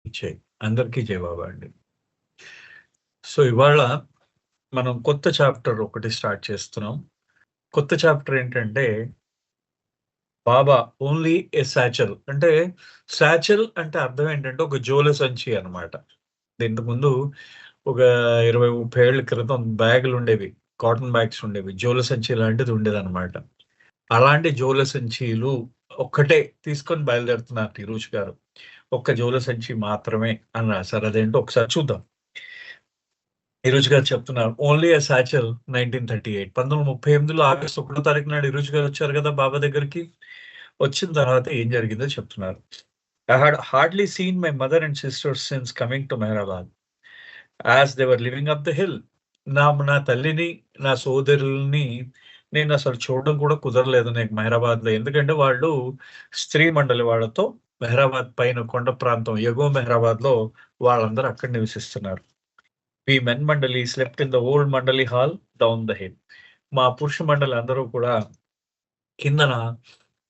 ఇచ్చాయి. అందరికీ జై బాబా అండి. సో ఇవాళ మనం కొత్త చాప్టర్ ఒకటి స్టార్ట్ చేస్తున్నాం. కొత్త చాప్టర్ ఏంటంటే బాబా ఓన్లీ ఏ సాచల్. అంటే సాచల్ అంటే అర్థం ఏంటంటే ఒక జోల సంచి అన్నమాట. ఇంతకుముందు ఒక 20, 30 ఏళ్ల క్రితం బ్యాగులు ఉండేవి. కాటన్ బ్యాగ్స్ ఉండేవి. జోల సంచి లాంటిది ఉండేదన్నమాట. అలాంటి జోల సంచీలు ఒక్కటే తీసుకొని బయలుదేరుతున్నారు తిరుష్ గారు. ఒక్క జోల సంచి మాత్రమే అని రాశారు. అదేంటో ఒకసారి చూద్దాం. ఈరోజు గారు చెప్తున్నారు. ఓన్లీ ఎ సాచల్ 1938 1938లో ఆగస్టు 1 తారీఖు నాడు ఈరోజు గారు వచ్చారు కదా బాబా దగ్గరికి. వచ్చిన తర్వాత ఏం జరిగిందో చెప్తున్నారు. I had hardly seen my mother and sisters since coming to Meherabad as they were living up the hill. నా తల్లిని, నా సోదరుల్ని నేను అసలు చూడడం కూడా కుదరలేదు నాకు మెహరాబాద్‌లో. ఎందుకంటే వాళ్ళు స్త్రీ మండలి వాళ్ళతో మెహరాబాద్ పైన కొండ ప్రాంతం ఎగువ మెహరాబాద్‌లో వాళ్ళందరూ అక్కడ నివసిస్తున్నారు. వి మెన్ మండలి స్లెప్ట్ ఇన్ ద ఓల్డ్ మండలి హాల్ డౌన్ ద హిల్. మా పురుష మండలి అందరూ కూడా కిందన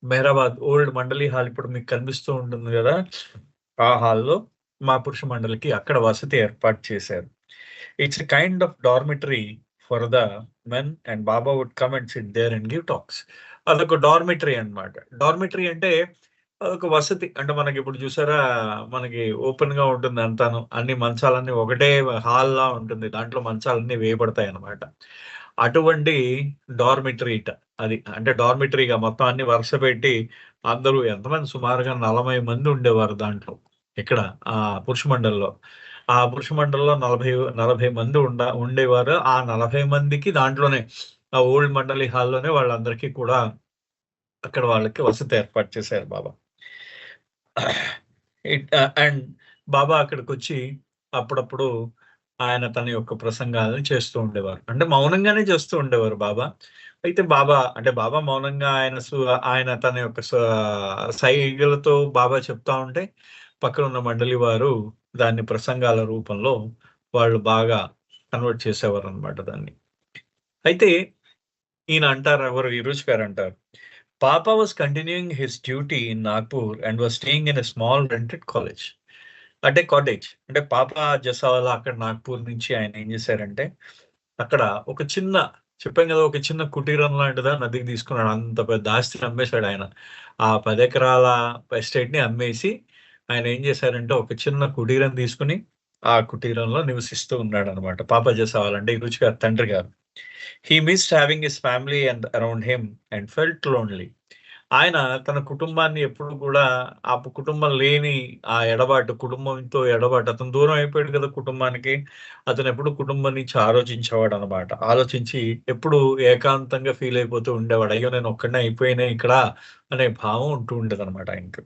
మెహరాబాద్ ఓల్డ్ మండలి హాల్ ఇప్పుడు మీకు కనిపిస్తూ ఉంటుంది గదా! ఆ హాల్‌లో మా పురుష మండలికి అక్కడ వసతి ఏర్పాటు చేశారు. It's a kind of dormitory for the men and Baba would come and sit there and give talks. అదొక డార్మిటరీ అన్నమాట. డార్మిటరీ అంటే అదొక వసతి. అంటే మనకిప్పుడు చూసారా మనకి ఓపెన్‌గా ఉంటుంది అంతాను. అన్ని మంచాలన్నీ ఒకటే హాల్‌లా ఉంటుంది. దాంట్లో మంచాలన్నీ వేయబడతాయన్నమాట. అటువంటి డార్మిటరీట అది. అంటే డార్మిటరీగా మొత్తం అన్ని వరుస పెట్టి అందరూ ఎంతమంది సుమారుగా 40 మంది ఉండేవారు దాంట్లో. ఇక్కడ పురుష మండలిలో. ఆ పురుష మండలిలో 40 మంది ఉండేవారు. ఆ 40 మందికి దాంట్లోనే ఆ ఓల్డ్ మండలి హాల్‌లోనే వాళ్ళందరికీ కూడా అక్కడ వాళ్ళకి వసతి ఏర్పాటు చేశారు బాబా. అండ్ బాబా అక్కడికొచ్చి అప్పుడప్పుడు ఆయన తన యొక్క ప్రసంగాలను చేస్తూ ఉండేవారు. అంటే మౌనంగానే చేస్తూ ఉండేవారు బాబా. అయితే బాబా మౌనంగా ఆయన తన యొక్క సైగలతో బాబా చెప్తా ఉంటే పక్కన ఉన్న మండలి వారు దాన్ని ప్రసంగాల రూపంలో వాళ్ళు బాగా కన్వర్ట్ చేసేవారనమాట దాన్ని. అయితే ఈయన అంటారు ఎవరు ఈరోజు గారు అంటారు. Papa was continuing his duty in Nagpur and was staying in a small rented college. అంటే కాటేజ్. అంటే పాప జసావాలా అక్కడ నాగ్‌పూర్ నుంచి ఆయన ఏం చేశారంటే, అక్కడ ఒక చిన్న చెప్పాం కదా! ఒక చిన్న కుటీరం లాంటిదా నదికి తీసుకున్నాడు. అంత పెద్ద ఆస్తిని అమ్మేసాడాయన. ఆ 10 ఎకరాల ఎస్టేట్‌ని అమ్మేసి ఆయన ఏం చేశారంటే, ఒక చిన్న కుటీరం తీసుకొని, ఆ కుటీరంలో నివసిస్తూ ఉన్నాడనమాట. పాప జసావాలా అంటే ఈ రుచి గారి తండ్రి గారు. He missed having his family and around him and felt lonely. ఆయన తన కుటుంబాన్ని ఎప్పుడు కూడా కుటుంబం లేని కుటుంబంతో ఎడబాటు అతను దూరం అయిపోయాడు కదా కుటుంబానికి. అతను ఎప్పుడు కుటుంబం నుంచి ఆలోచించేవాడనమాట. ఆలోచించి ఎప్పుడు ఏకాంతంగా ఫీల్ అయిపోతూ ఉండేవాడు. అయ్యో! నేను ఒక్కడినే అయిపోయానే ఇక్కడ అనే భావం ఉంటూ ఉండేదనమాట ఆయనకి.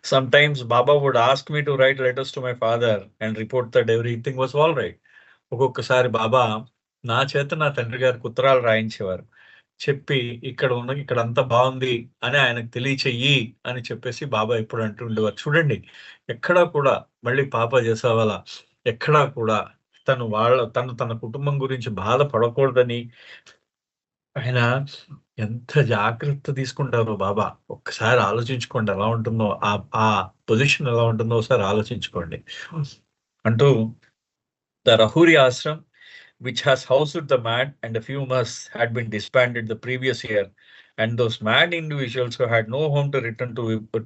Sometimes Baba would ask me to write letters to my father and report that everything was all right. ఒక్కొక్కసారి బాబా నా చేత నా తండ్రి గారికి ఉత్తరాలు రాయించేవారు. చెప్పి ఇక్కడంతా బావుంది అని ఆయనకు తెలియచెయ్యి అని చెప్పేసి బాబా ఎప్పుడు అంటూ ఉండేవారు. చూడండి ఎక్కడా కూడా మళ్ళీ పాప జసావాలా ఎక్కడా కూడా తను తన కుటుంబం గురించి బాధపడకూడదని ఆయన ఎంత జాగ్రత్త తీసుకుంటారో బాబా. ఒక్కసారి ఆలోచించుకోండి ఎలా ఉంటుందో ఆ పొజిషన్ ఎలా ఉంటుందో ఒకసారి ఆలోచించుకోండి. అంటూ the Rahuri ashram which has housed the mad and a few months had been disbanded the previous year, and those mad individuals who had no home to return to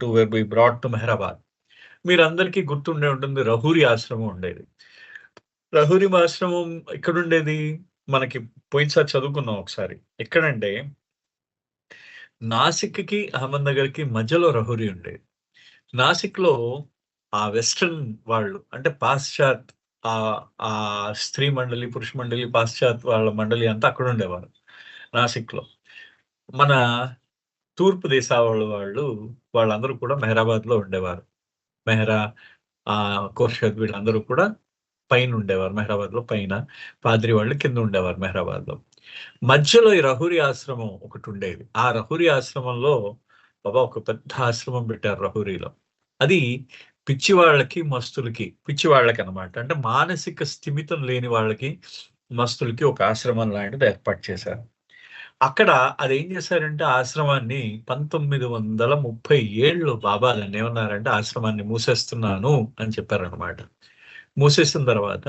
were be brought to Mehrabad. మీరందరికీ గుర్తుండే ఉంటుంది రహూరి ఆశ్రమం ఉండేది. రహూరి ఆశ్రమం ఎక్కడుండేది? మనకి పోయినసారి చదువుకున్నాం ఒకసారి. ఎక్కడంటే నాసిక్‌కి, అహ్మద్‌నగర్‌కి మధ్యలో రహూరి ఉండేది. నాసిక్‌లో ఆ వెస్టర్న్ వాళ్ళు అంటే పాశ్చాత్ స్త్రీ మండలి, పురుష మండలి, పాశ్చాత్ వాళ్ళ మండలి అంతా అక్కడుండేవారు నాసిక్‌లో. మన తూర్పు దేశాల వాళ్ళందరూ కూడా మెహరాబాద్‌లో ఉండేవారు. మెహ్రా, ఖోర్షద్ వీళ్ళందరూ కూడా పైనుండేవారు. మెహరాబాద్‌లో పైన. పాద్రి వాళ్ళు కింద ఉండేవారు మెహరాబాద్‌లో. మధ్యలో ఈ రహూరి ఆశ్రమం ఒకటుండేది. ఆ రహూరి ఆశ్రమంలో బాబా ఒక పెద్ద ఆశ్రమం పెట్టారు రహూరిలో. అది పిచ్చి వాళ్ళకనమాట. అంటే మానసిక స్థిమితం లేని వాళ్ళకి, మస్తులకి ఒక ఆశ్రమం లాంటిది ఏర్పాటు చేశారు. అక్కడ అదేం చేశారంటే ఆశ్రమాన్ని 1937లో బాబా దాన్నేమన్నారంటే ఆశ్రమాన్ని మూసేస్తున్నాను అని చెప్పారనమాట. మూసేసిన తర్వాత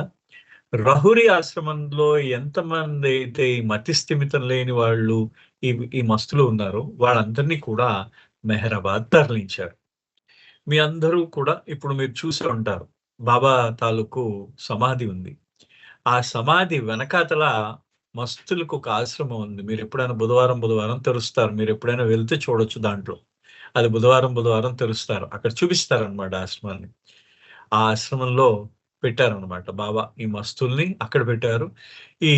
రహురి ఆశ్రమంలో ఎంతమందైతే ఈ మతి స్థిమితం లేని వాళ్ళు, ఈ ఈ మస్తులు ఉన్నారో వాళ్ళందరినీ కూడా మెహరాబాద్ తరలించారు. మీ అందరూ కూడా ఇప్పుడు మీరు చూసే ఉంటారు. బాబా తాలూకు సమాధి ఉంది. ఆ సమాధి వెనకాతల మస్తులకు ఒక ఆశ్రమం ఉంది. మీరెప్పుడైనా బుధవారం తెరుస్తారు. మీరెప్పుడైనా వెళ్తే చూడొచ్చు దాంట్లో. అది బుధవారం తెరుస్తారు. అక్కడ చూపిస్తారనమాట ఆశ్రమాన్ని. ఆ ఆశ్రమంలో పెట్టారనమాట బాబా. ఈ మస్తుల్ని అక్కడ పెట్టారు. ఈ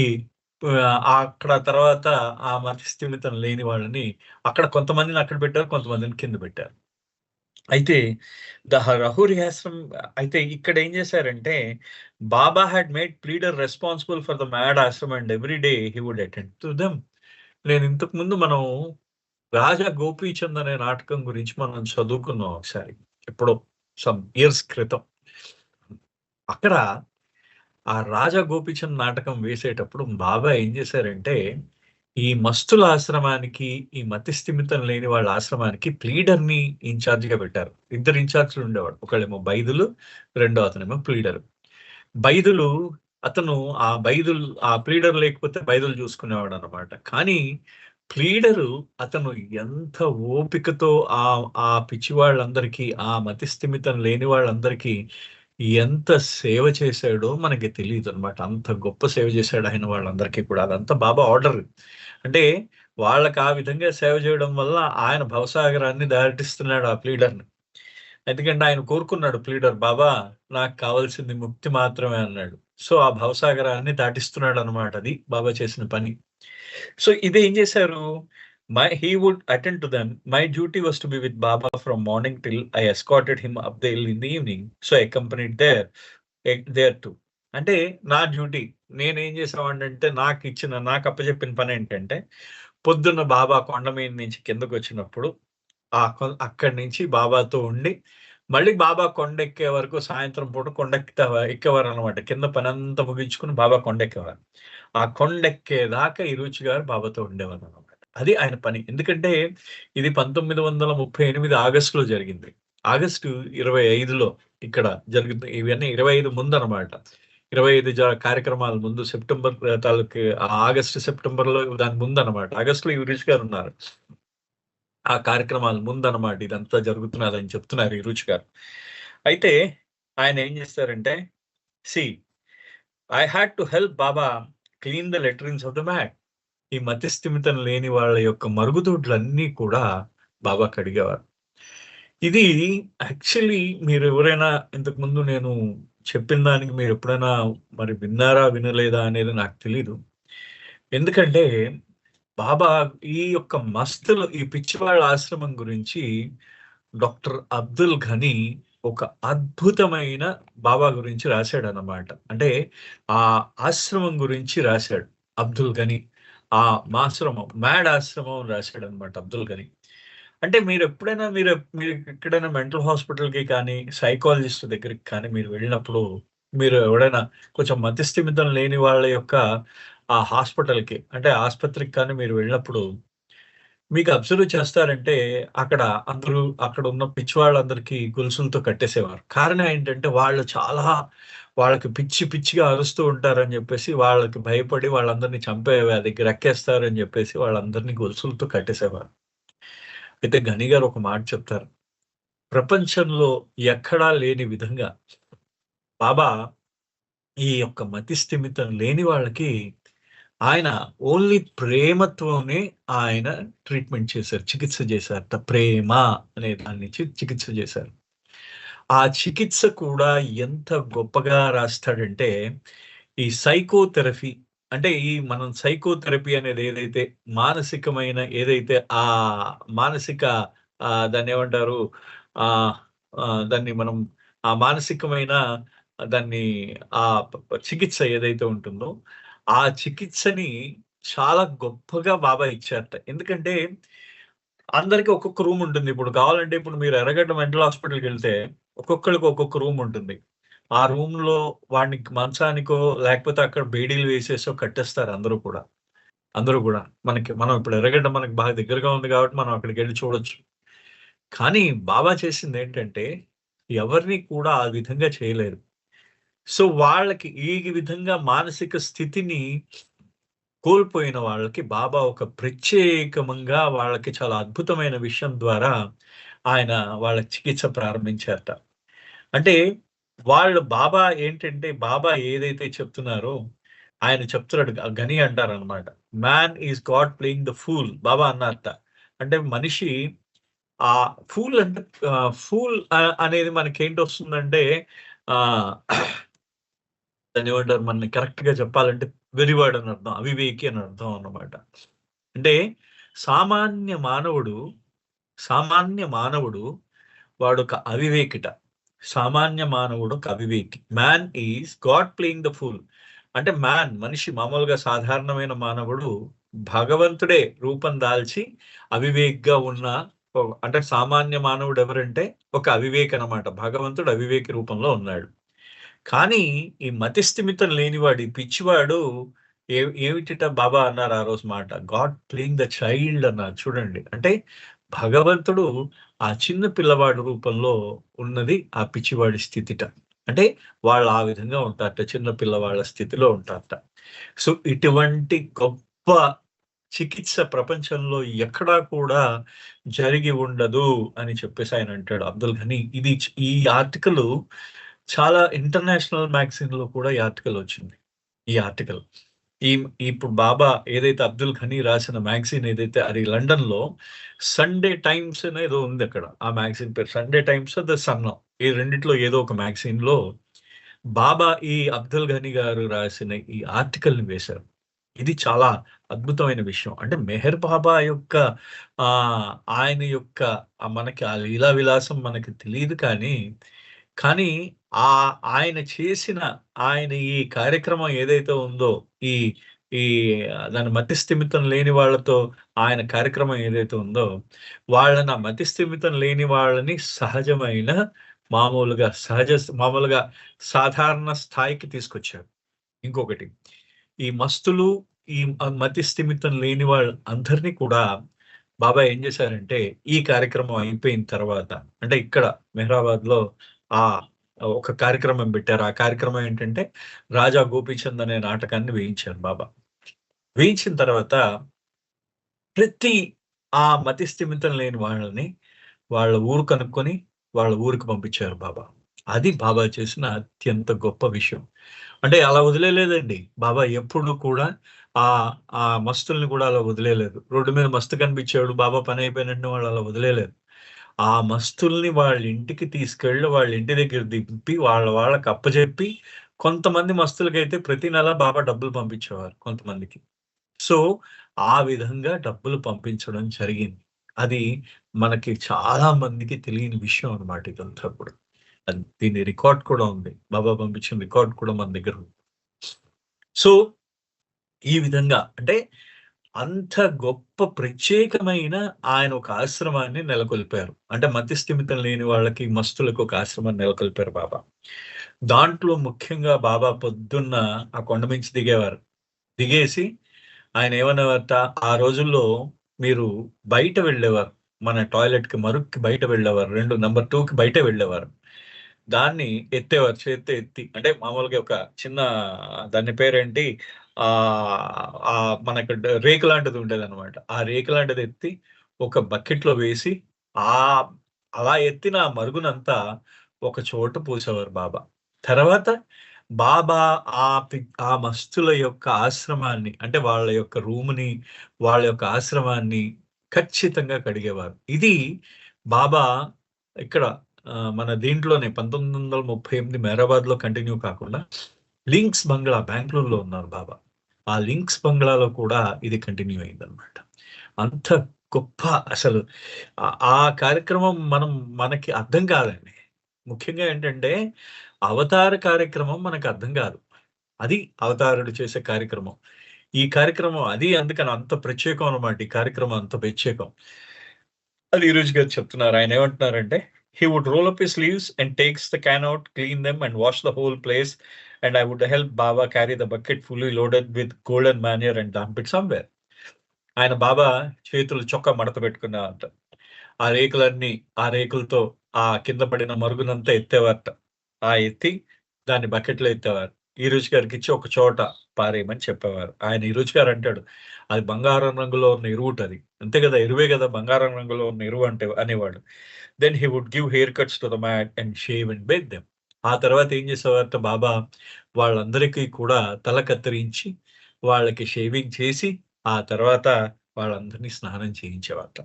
అక్కడ తర్వాత ఆ మతి స్థిమితం లేని వాళ్ళని అక్కడ కొంతమందిని అక్కడ పెట్టారు. కొంతమందిని కింద పెట్టారు. అయితే రహూరి ఆశ్రమం అయితే ఇక్కడ ఏం చేశారంటే Baba had made pleader responsible for the mad ashram and every day he would attend to them. నేను ఇంతకు ముందు మనం రాజా గోపీచంద్ అనే నాటకం గురించి మనం చదువుకున్నాం ఒకసారి. ఎప్పుడో సమ్ ఇయర్స్ క్రితం. అక్కడ ఆ రాజా గోపీచంద్ నాటకం వేసేటప్పుడు బాబా ఏం చేశారంటే, ఈ మస్తుల ఆశ్రమానికి, ఈ మతి స్థిమితం లేని వాళ్ళ ఆశ్రమానికి ప్లీడర్‌ని ఇన్‌చార్జ్‌గా పెట్టారు. ఇద్దరు ఇన్‌చార్జ్‌లు ఉండేవాడు. ఒకళ్ళేమో బైదులు, రెండో అతనేమో ప్లీడరు. బైదులు అతను ఆ ప్లీడర్ లేకపోతే బైదులు చూసుకునేవాడనమాట. కానీ ప్లీడరు అతను ఎంత ఓపికతో ఆ పిచ్చి వాళ్ళందరికీ, ఆ మతి స్థిమితం లేని వాళ్ళందరికీ ఎంత సేవ చేశాడో మనకి తెలీదనమాట. అంత గొప్ప సేవ చేశాడు ఆయన వాళ్ళందరికీ కూడా. అదంతా బాబా ఆర్డర్. అంటే వాళ్ళకి ఆ విధంగా సేవ చేయడం వల్ల ఆయన భవసాగరాన్ని దాటిస్తున్నాడు ఆ ప్లీడర్‌ని. ఎందుకంటే ఆయన కోరుకున్నాడు ప్లీడర్, "బాబా నాకు కావాల్సింది ముక్తి మాత్రమే" అన్నాడు. సో, ఆ భవసాగరాన్ని దాటిస్తున్నాడనమాట. అది బాబా చేసిన పని. సో, ఇదేం చేశారు, he would attend to them. My duty was to be with Baba from morning till I escorted him up the hill in the evening. So, I accompanied there too. అంటే నా డ్యూటీ. నేనేం చేసేవాడినంటే నాకు అప్పచెప్పిన పనేంటంటే, పొద్దున్న బాబా కొండ మీద నుంచి కిందకొచ్చినప్పుడు అక్కడి నుంచి బాబాతో ఉండి, మళ్ళీ బాబా కొండెక్కే వరకు సాయంత్రం పూట ఎక్కేవారనమాట. కింద పనంతా ముగించుకొని బాబా కొండెక్కేవారు. ఆ కొండెక్కేదాకా ఈ రుచి గారు బాబాతో ఉండేవారనమాట. అది ఆయన పని. ఎందుకంటే ఇది 1938 ఆగస్టులో జరిగింది. ఆగస్టు 25లో ఇక్కడ జరుగుతుంది. ఇవన్నీ 25 ముందనమాట. 25 కార్యక్రమాల ముందు సెప్టెంబర్ తాలూకు ఆగస్టు, సెప్టెంబర్‌లో దాని ముందనమాట. ఆగస్టులో ఈ రుచి గారున్నారు. ఆ కార్యక్రమాల ముందనమాట ఇదంతా జరుగుతున్నదని చెప్తున్నారు ఈ రుచి గారు. అయితే ఆయన ఏం చేస్తారంటే, see I had to help Baba clean the latrines of the mad. ఈ మతి స్థిమితం లేని వాళ్ళ యొక్క మరుగుదొడ్లన్నీ కూడా బాబా కడిగేవారు. ఇది యాక్చువల్లీ మీరెవరైనా ఇంతకు ముందు నేను చెప్పిన దానికి మీరెప్పుడైనా మరి విన్నారా? వినలేదా? అనేది నాకు తెలీదు. ఎందుకంటే బాబా ఈ యొక్క ఈ పిచ్చివాళ్ళ ఆశ్రమం గురించి డాక్టర్ అబ్దుల్ ఘనీ ఒక అద్భుతమైన బాబా గురించి రాశాడనమాట. అంటే ఆ ఆశ్రమం గురించి రాశాడు అబ్దుల్ ఘనీ. ఆ మ్యాడ్ ఆశ్రమం రాశాడనమాట అబ్దుల్ ఘనీ. అంటే మీరు ఎక్కడైనా మెంటల్ హాస్పిటల్‌కి కానీ, సైకాలజిస్ట్ దగ్గరికి కానీ మీరు వెళ్ళినప్పుడు, మీరు ఎవడైనా కొంచెం మతిస్థిమితం లేని వాళ్ళ యొక్క ఆ హాస్పిటల్‌కి అంటే ఆస్పత్రికి కానీ మీరు వెళ్ళినప్పుడు, మీకు అబ్జర్వ్ చేస్తారంటే అక్కడ అక్కడున్న పిచ్చివాళ్ళందరికీ గొలుసులతో కట్టేసేవారు. కారణం ఏంటంటే వాళ్ళు చాలా వాళ్ళకి పిచ్చిగా అరుస్తూ ఉంటారని జెప్పేసి, వాళ్ళకి భయపడి వాళ్ళందరిని చంపే వ్యాధికి రక్కేస్తారని జెప్పేసి వాళ్ళందరిని గొలుసులతో కట్టేసేవారు. అయితే గని గారు ఒక మాట చెప్తారు. ప్రపంచంలో ఎక్కడా లేని విధంగా బాబా ఈ యొక్క మతి స్థిమితం లేని వాళ్ళకి ఆయన ఓన్లీ ప్రేమతోనే ఆయన ట్రీట్మెంట్ చేశారు. చికిత్స చేశారట. ప్రేమ అనే దాని నుంచి చికిత్స చేశారు. ఆ చికిత్స కూడా ఎంత గొప్పగా రాస్తాడంటే, ఈ సైకోథెరపీ అంటే మనం సైకోథెరపీ అనేది ఏదైతే మానసికమైన ఏదైతే మానసిక దాన్నేమంటారు? ఆహ్, దాన్ని మనం ఆ మానసికమైన దాన్ని చికిత్స ఏదైతే ఉంటుందో, ఆ చికిత్సని చాలా గొప్పగా బాబా ఇచ్చారట. ఎందుకంటే అందరికి ఒక్కొక్క రూమ్ ఉంటుంది. ఇప్పుడు కావాలంటే ఇప్పుడు మీరు ఎర్రగడ్డ మెంటల్ హాస్పిటల్‌కెళ్తే ఒక్కొక్కళ్ళకి ఒక్కొక్క రూమ్ ఉంటుంది. ఆ రూమ్‌లో వాడిని మంచానికో లేకపోతే అక్కడ బేడీలు వేసేసో కట్టేస్తారు అందరూ కూడా. అందరూ కూడా మనం ఇప్పుడు ఎర్రగడ్డ మనకు బాగా దగ్గరగా ఉంది కాబట్టి మనం అక్కడికి వెళ్ళి చూడొచ్చు. కానీ బాబా చేసింది ఏంటంటే ఎవరిని కూడా ఆ విధంగా చేయలేరు. సో వాళ్ళకి ఈ విధంగా మానసిక స్థితిని కోల్పోయిన వాళ్ళకి బాబా ఒక ప్రత్యేకంగా వాళ్ళకి చాలా అద్భుతమైన విషయం ద్వారా ఆయన వాళ్ళకి చికిత్స ప్రారంభించారట. అంటే వాళ్ళు బాబా ఏంటంటే బాబా ఏదైతే చెప్తున్నారో ఆయన చెప్తున్నాడు గని అంటారనమాట. Man is God playing the fool Baba అన్నారట. అంటే మనిషి ఆ ఫూల్ అంటే ఫూల్ అనేది మనకేంటొస్తుందంటే ఆహ్, దాన్నేమంటారు మనని కరెక్ట్‌గా చెప్పాలంటే వెర్రివాడు అని అర్థం. అవివేకి అని అర్థం అన్నమాట. అంటే సామాన్య మానవుడు, సామాన్య మానవుడు వాడొక అవివేకిట. సామాన్య మానవుడు ఒక అవివేకి. Man is God playing the fool. అంటే మనిషి మామూలుగా సాధారణమైన మానవుడు భగవంతుడే రూపం దాల్చి అవివేకిగా ఉన్న అంటే సామాన్య మానవుడు ఎవరంటే ఒక అవివేకి అన్నమాట. భగవంతుడు అవివేకి రూపంలో ఉన్నాడు. కానీ ఈ మతి స్థిమితం లేనివాడు, ఈ పిచ్చివాడు ఏమిటిట బాబా అన్నారు ఆ రోజు మాట. గాడ్ ప్లేయింగ్ ద చైల్డ్ అన్నారు చూడండి. అంటే భగవంతుడు ఆ చిన్న పిల్లవాడి రూపంలో ఉన్నది ఆ పిచ్చివాడి స్థితిట. అంటే వాళ్ళు ఆ విధంగా ఉంటారట. చిన్న పిల్లవాళ్ళ స్థితిలో ఉంటారట. సో ఇటువంటి గొప్ప చికిత్స ప్రపంచంలో ఎక్కడా కూడా జరిగి ఉండదు అని చెప్పేసి ఆయన అంటాడు అబ్దుల్ ఘనీ. ఈ ఆర్టికల్ చాలా ఇంటర్నేషనల్ మ్యాగజైన్‌లో కూడా ఈ ఆర్టికల్ వచ్చింది. ఈ ఆర్టికల్. ఈ ఇప్పుడు బాబా ఏదైతే అబ్దుల్ ఘనీ రాసిన మ్యాగజైన్ ఏదైతే అది లండన్‌లో సండే టైమ్స్ అనేదో ఉందక్కడ. ఆ మ్యాగజైన్ పేరు సండే టైమ్సో, ద సన్నో ఈ రెండిట్లో ఏదో ఒక మ్యాగజైన్‌లో బాబా ఈ అబ్దుల్ ఘనీ గారు రాసిన ఈ ఆర్టికల్‌ని వేశారు. ఇది చాలా అద్భుతమైన విషయం. అంటే మెహర్ బాబా యొక్క ఆహ్, ఆయన యొక్క మనకి ఆ లీలా విలాసం మనకి తెలీదు కానీ ఆయన చేసిన ఆయన ఈ కార్యక్రమం ఏదైతే ఉందో, ఈ ఈ దాని మతి స్థిమితం లేని వాళ్ళతో ఆయన కార్యక్రమం ఏదైతే ఉందో, వాళ్ళని ఆ మతి స్థిమితం లేని వాళ్ళని సహజమైన మామూలుగా సాధారణ స్థాయికి తీసుకొచ్చారు. ఇంకొకటి ఈ మస్తులు, ఈ మతి స్థిమితం లేని అందరిని కూడా బాబా ఏం చేశారంటే, ఈ కార్యక్రమం అయిపోయిన తర్వాత అంటే ఇక్కడ మెహరాబాద్‌లో ఆహ్, ఒక కార్యక్రమం పెట్టారు. ఆ కార్యక్రమం ఏంటంటే, 'రాజా గోపీచంద్' అనే నాటకాన్ని వేయించారు బాబా. వేయించిన తర్వాత ప్రతి ఆ మతి స్థిమితం లేని వాళ్ళని వాళ్ళ ఊరు కనుక్కొని వాళ్ళ ఊరికి పంపించారు బాబా. అది బాబా చేసిన అత్యంత గొప్ప విషయం. అంటే అలా వదిలేయలేదండి. బాబా ఎప్పుడు కూడా ఆ మస్తుల్ని కూడా అలా వదిలేయలేదు. రోడ్డు మీద మస్తు కనిపించాడు. బాబా పని అయిపోయిన వెంటనే వాళ్ళు అలా వదిలేయలేదు. ఆ మస్తుల్ని వాళ్ళ ఇంటికి తీసుకెళ్ళి వాళ్ళ ఇంటి దగ్గర దింపి వాళ్ళకి అప్పజెప్పి కొంతమంది మస్తులకైతే ప్రతి నెల బాబా డబ్బులు పంపించేవారు కొంతమందికి. సో, ఆ విధంగా డబ్బులు పంపించడం జరిగింది. అది మనకి చాలా మందికి తెలియని విషయం అన్నమాట ఇదంతా కూడా. దీని రికార్డ్ కూడా ఉంది. బాబా పంపించిన రికార్డ్ కూడా మన దగ్గర ఉంది. సో, ఈ విధంగా అంటే అంత గొప్ప ప్రత్యేకమైన ఆయన ఒక ఆశ్రమాన్ని నెలకొల్పారు. అంటే మతి స్థిమితం లేని వాళ్ళకి, మస్తులకు ఒక ఆశ్రమాన్ని నెలకొల్పారు బాబా. దాంట్లో ముఖ్యంగా బాబా పొద్దున్న ఆ కొండ మించి దిగేవారు. దిగేసి ఆయన ఏమనేవారట, ఆ రోజుల్లో మీరు బయట వెళ్ళేవారు. మన టాయిలెట్‌కి మరుక్కి బయట వెళ్ళేవారు. నంబర్ 2కి బయటే వెళ్ళేవారు. దాన్ని ఎత్తేవారు. చేత్తో ఎత్తి అంటే మామూలుగా ఒక చిన్న దాని పేరేంటి మనకు రేకు లాంటిది ఉండేదనమాట. ఆ రేకు లాంటిది ఎత్తి ఒక బకెట్‌లో వేసి ఆహ్, అలా ఎత్తిన ఆ మరుగునంతా ఒక చోట పోసేవారు బాబా. తర్వాత బాబా ఆ మస్తుల యొక్క ఆశ్రమాన్ని అంటే వాళ్ళ యొక్క రూమ్‌ని, వాళ్ళ యొక్క ఆశ్రమాన్ని ఖచ్చితంగా కడిగేవారు. ఇది బాబా ఇక్కడ మన దీంట్లోనే 1938 మెహరాబాద్‌లో కంటిన్యూ కాకుండా లింక్స్ బంగ్లా బెంగుళూరులో ఉన్నారు బాబా. ఆ లింక్స్ బంగ్లాలో కూడా ఇది కంటిన్యూ అయిందనమాట. అంత గొప్ప అసలు ఆ కార్యక్రమం మనకి అర్థం కాదండి. ముఖ్యంగా ఏంటంటే అవతార కార్యక్రమం మనకు అర్థం కాదు. అది అవతారుడు చేసే కార్యక్రమం. ఈ కార్యక్రమం అది అందుకని అంత ప్రత్యేకం అన్నమాట. ఈ కార్యక్రమం అంత ప్రత్యేకం. అది ఈరోజు గారు చెప్తున్నారు. ఆయనేమంటున్నారంటే, "he would roll up his sleeves and takes the can out, clean them and wash the whole place and I would help Baba carry the bucket fully loaded with golden manure and dump it somewhere." ఆయన బాబా చేతులు చొక్కా మడత పెట్టుకునేవారట. ఆ రేకులతో ఆ కింద పడిన మరుగునంతా ఎత్తేవారట. ఎత్తి దాన్ని బకెట్‌లో ఎత్తేవారు. ఈరోజు గారికిచ్చి ఒక చోట పారేయమని చెప్పేవారు. ఆయన ఈరోజు గారు అంటాడు, "అది బంగారం రంగులో ఉన్న ఎరువుటది." అంతే కదా! ఎరువే కదా! బంగారం రంగులో ఉన్న ఎరువు అంటే అనేవాడు. Then he would give haircuts to the mad and shave and bathe them. ఆ తర్వాత ఏం చేసేవారట బాబా, వాళ్ళందరికీ కూడా తల కత్తిరించి, వాళ్ళకి షేవింగ్ చేసి, ఆ తర్వాత వాళ్ళందరిని స్నానం చేయించేవారట.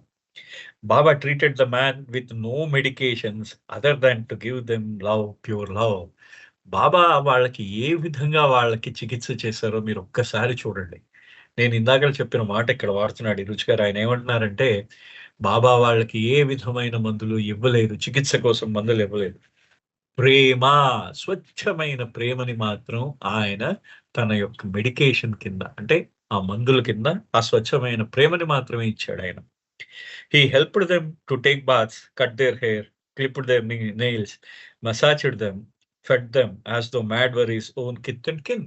Baba treated the man with no medications other than to give them love, pure love. బాబా వాళ్ళకి ఏ విధంగా వాళ్ళకి చికిత్స చేశారో మీరు ఒక్కసారి చూడండి. నేను ఇందాకల చెప్పిన మాట ఇక్కడ వాడుతున్నాడు ఈ రుచి గారు. ఆయన ఏమంటున్నారంటే, బాబా వాళ్ళకి ఏ విధమైన మందులు ఇవ్వలేదు. చికిత్స కోసం మందులు ఇవ్వలేదు. ప్రేమ, స్వచ్ఛమైన ప్రేమని మాత్రం ఆయన తన యొక్క మెడికేషన్ కింద అంటే ఆ మందుల కింద ఆ స్వచ్ఛమైన ప్రేమని మాత్రమే ఇచ్చాడాయన. He helped them to take baths, cut their hair, clipped their nails, massaged them, fed them as though mad were his own kith and kin.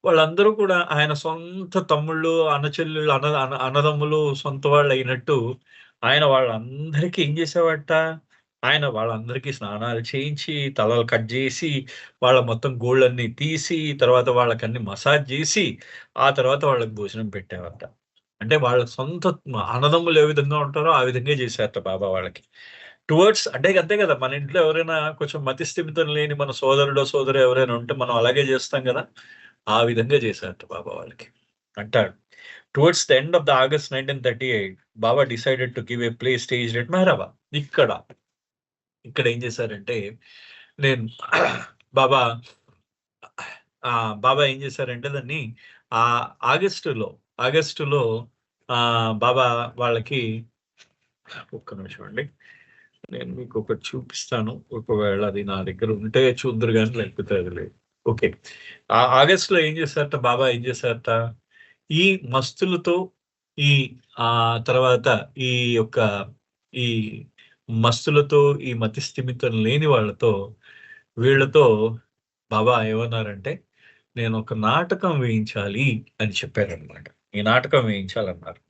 వాళ్ళందరూ కూడా ఆయన సొంత తమ్ముళ్ళు, అన్నచెల్లెళ్ళు, అన్నదమ్ములు సొంత వాళ్ళయినట్టు ఆయన వాళ్ళందరికీ ఏం చేసేవాడట, ఆయన వాళ్ళందరికీ స్నానాలు చేయించి, తలలు కట్ జేసి, వాళ్ళ మొత్తం గోళ్ళన్నీ తీసి, తర్వాత వాళ్ళకన్ని మసాజ్ జేసి, ఆ తర్వాత వాళ్ళకి భోజనం పెట్టేవారట. అంటే వాళ్ళ సొంత అన్నదమ్ములు ఏ విధంగా ఉంటారో ఆ విధంగా చేశారట బాబా వాళ్ళకి. టువర్డ్స్ అంటే అంతే కదా! మన ఇంట్లో ఎవరైనా కొంచెం మతి స్థిమితం లేని మన సోదరుడో, సోదరో ఎవరైనా ఉంటే మనం అలాగే చేస్తాం గదా! ఆ విధంగా చేశారట బాబా వాళ్ళకి. అంటాడు. Towards the end of the August 1938 Baba decided to give a play staged at Mehrabad. ఇక్కడ ఏం చేశారంటే నేను బాబా బాబా ఏం చేశారంటే దాన్ని ఆగస్టులో ఆగస్టులో బాబా వాళ్ళకి ఒక్క నిమిషం అండి. నేను మీకు ఒకటి చూపిస్తాను. ఒకవేళ అది నా దగ్గర ఉంటే చూద్దురు గాని లేకపోతే అది లేదు. ఓకే. ఆగస్ట్‌లో ఏం చేశారట బాబా ఏం చేశారట, ఈ మస్తులతో ఈ తర్వాత ఈ యొక్క ఈ మస్తులతో, ఈ మతి స్థిమితం లేని వాళ్ళతో, వీళ్ళతో బాబా ఏమన్నారంటే, నేనొక నాటకం వేయించాలి అని చెప్పారనమాట. ఈ నాటకం వేయించాలన్నారు.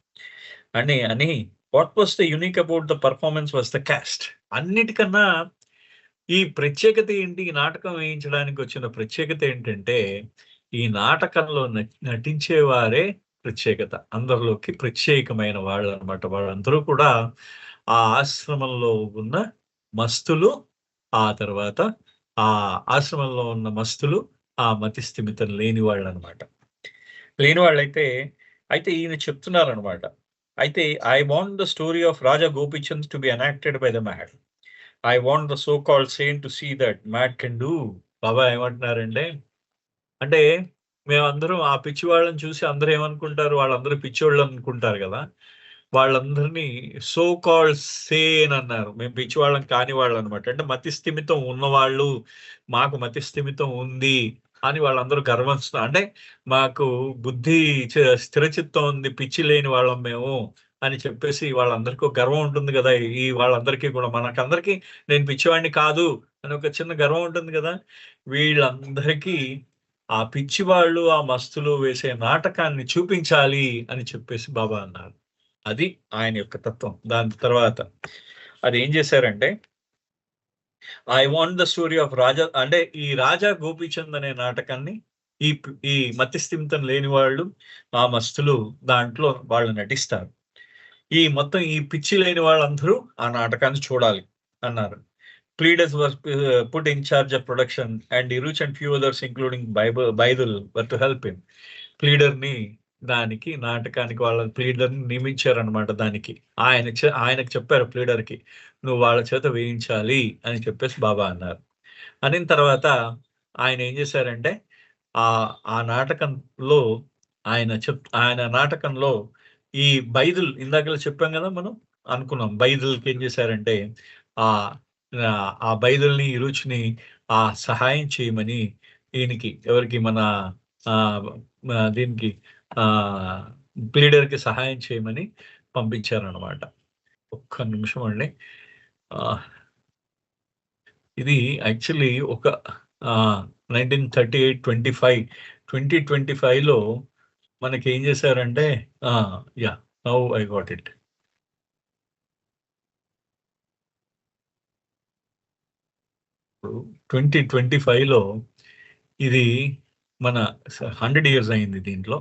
అని what was the unique about the performance was the cost. అన్నిటికన్నా ఈ ప్రత్యేకత ఏంటి? ఈ నాటకం వేయించడానికి వచ్చిన ప్రత్యేకత ఏంటంటే, ఈ నాటకంలో నటించేవారే ప్రత్యేకత. అందరిలోకి ప్రత్యేకమైన వాళ్ళనమాట. వాళ్ళందరూ కూడా ఆ ఆశ్రమంలో ఉన్న మస్తులు, ఆ తర్వాత ఆ ఆశ్రమంలో ఉన్న మస్తులు, ఆ మతి స్థిమితం లేని వాళ్ళనమాట. లేని వాళ్ళైతే అయితే ఈయన చెప్తున్నారనమాట. అయితే I want the story of Raja Gopichand to be enacted by the mad. I want the so called saint to see that mad can do. Baba ఏమంటున్నారంటే, అంటే మేమందరం ఆ పిచ్చి వాళ్ళని చూసి అందరూ ఏమనుకుంటారు, వాళ్ళందరూ పిచ్చోళ్ళు అనుకుంటారు గదా! వాళ్ళందరినీ సో కాల్డ్ సేన్ అన్నారు. మేము పిచ్చివాళ్ళం కాని వాళ్ళనమాట. అంటే మతి స్థిమితం ఉన్నవాళ్ళు, మాకు మతి స్థిమితం ఉంది అని వాళ్ళందరూ అంటే మాకు బుద్ధి స్థిరచిత్తం ఉంది, పిచ్చి లేని వాళ్ళం మేము అని చెప్పేసి వాళ్ళందరికీ ఒక గర్వం ఉంటుంది గదా! ఈ వాళ్ళందరికీ కూడా మనకందరికీ నేను పిచ్చివాడిని కాదు అని ఒక చిన్న గర్వం ఉంటుంది గదా! వీళ్ళందరికీ ఆ పిచ్చివాళ్ళు, ఆ మస్తులు వేసే నాటకాన్ని చూపించాలి అని చెప్పేసి బాబా అన్నారు. అది ఆయన యొక్క తత్వం. దాని తర్వాత అదేం చేశారంటే, I want the story of Raja అంటే ఈ 'రాజా గోపీచంద్' అనే నాటకాన్ని ఈ మతి స్థిమితం లేని వాళ్ళు, ఆ మస్తులు దాంట్లో వాళ్ళు నటిస్తారు. మొత్తం ఈ పిచ్చి లేని వాళ్ళందరూ ఆ నాటకాన్ని చూడాలి అన్నారు. Pleaders was put in charge of production and Iruch and few others including Baidul were to help him. ప్లీడర్‌ని దానికి నాటకానికి వాళ్ళ ప్లీడర్‌ని నియమించారనమాట దానికి. ఆయనకి చెప్పారు ప్లీడర్‌కి. "నువ్వు వాళ్ళ చేత వేయించాలి" అని చెప్పేసి బాబా అన్నారు. అనిన తర్వాత ఆయన ఏం చేశారంటే ఆ నాటకంలో ఆయన నాటకంలో ఈ బైదుల్ ఇందాకలా చెప్పాం గదా! మనం అనుకున్నాం. బైదుల్‌కి ఏం చేశారంటే ఆహ్, ఆ బైదుల్‌ని, రుచిని సహాయం చేయమని ఈయనకి ఎవరికి మన ఆహ్, దీనికి ఆహ్, ప్లీడర్‌కి సహాయం చేయమని పంపించారనమాట. ఒక్క నిమిషం అండి. ఆహ్, ఇది యాక్చువల్లీ ఒక 1938, 2025లో మనకేం చేశారంటే yeah! Now I got it. ఇప్పుడు 2025లో ఇది మన 100 ఇయర్స్ అయింది దీంట్లో.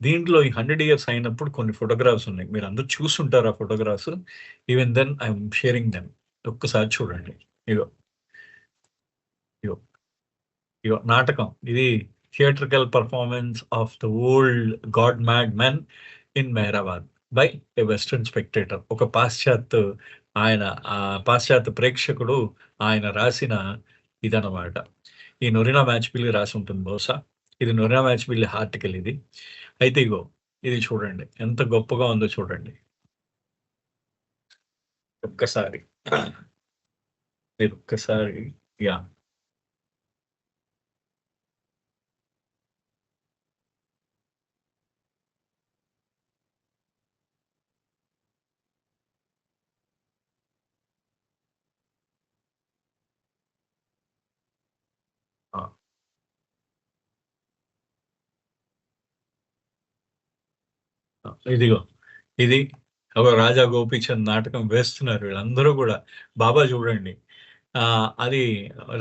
దీంట్లో ఈ 100 ఇయర్స్ అయినప్పుడు కొన్ని ఫోటోగ్రాఫ్స్ ఉన్నాయి. మీరందరూ చూసుంటారు ఆ photographs. Even then I'm sharing them. ఒక్కసారి చూడండి. ఇగో, ఇగో, ఇగో నాటకం. ఇది theatrical performance of the old God mad men in Meherabad by a western spectator. ఒక పాశ్చాత్య ఆయన పాశ్చాత్య ప్రేక్షకుడు ఆయన రాసిన ఇదనమాట. ఈ నొరినా మ్యాచ్‌బిల్లి రాసి ఉంటుంది బహుశా. ఇది నొరినా మ్యాచ్‌బిల్లి ఆర్టికల్ ఇది. అయితే ఇగో ఇది చూడండి. ఎంత గొప్పగా ఉందో చూడండి. ఒక్కసారి. మీరు ఒక్కసారి యాహ్! ఆ! ఇదిగో ఇది రాజా గోపీచంద్ నాటకం వేస్తున్నారు వీళ్ళందరూ గూడా. బాబా చూడండి. అది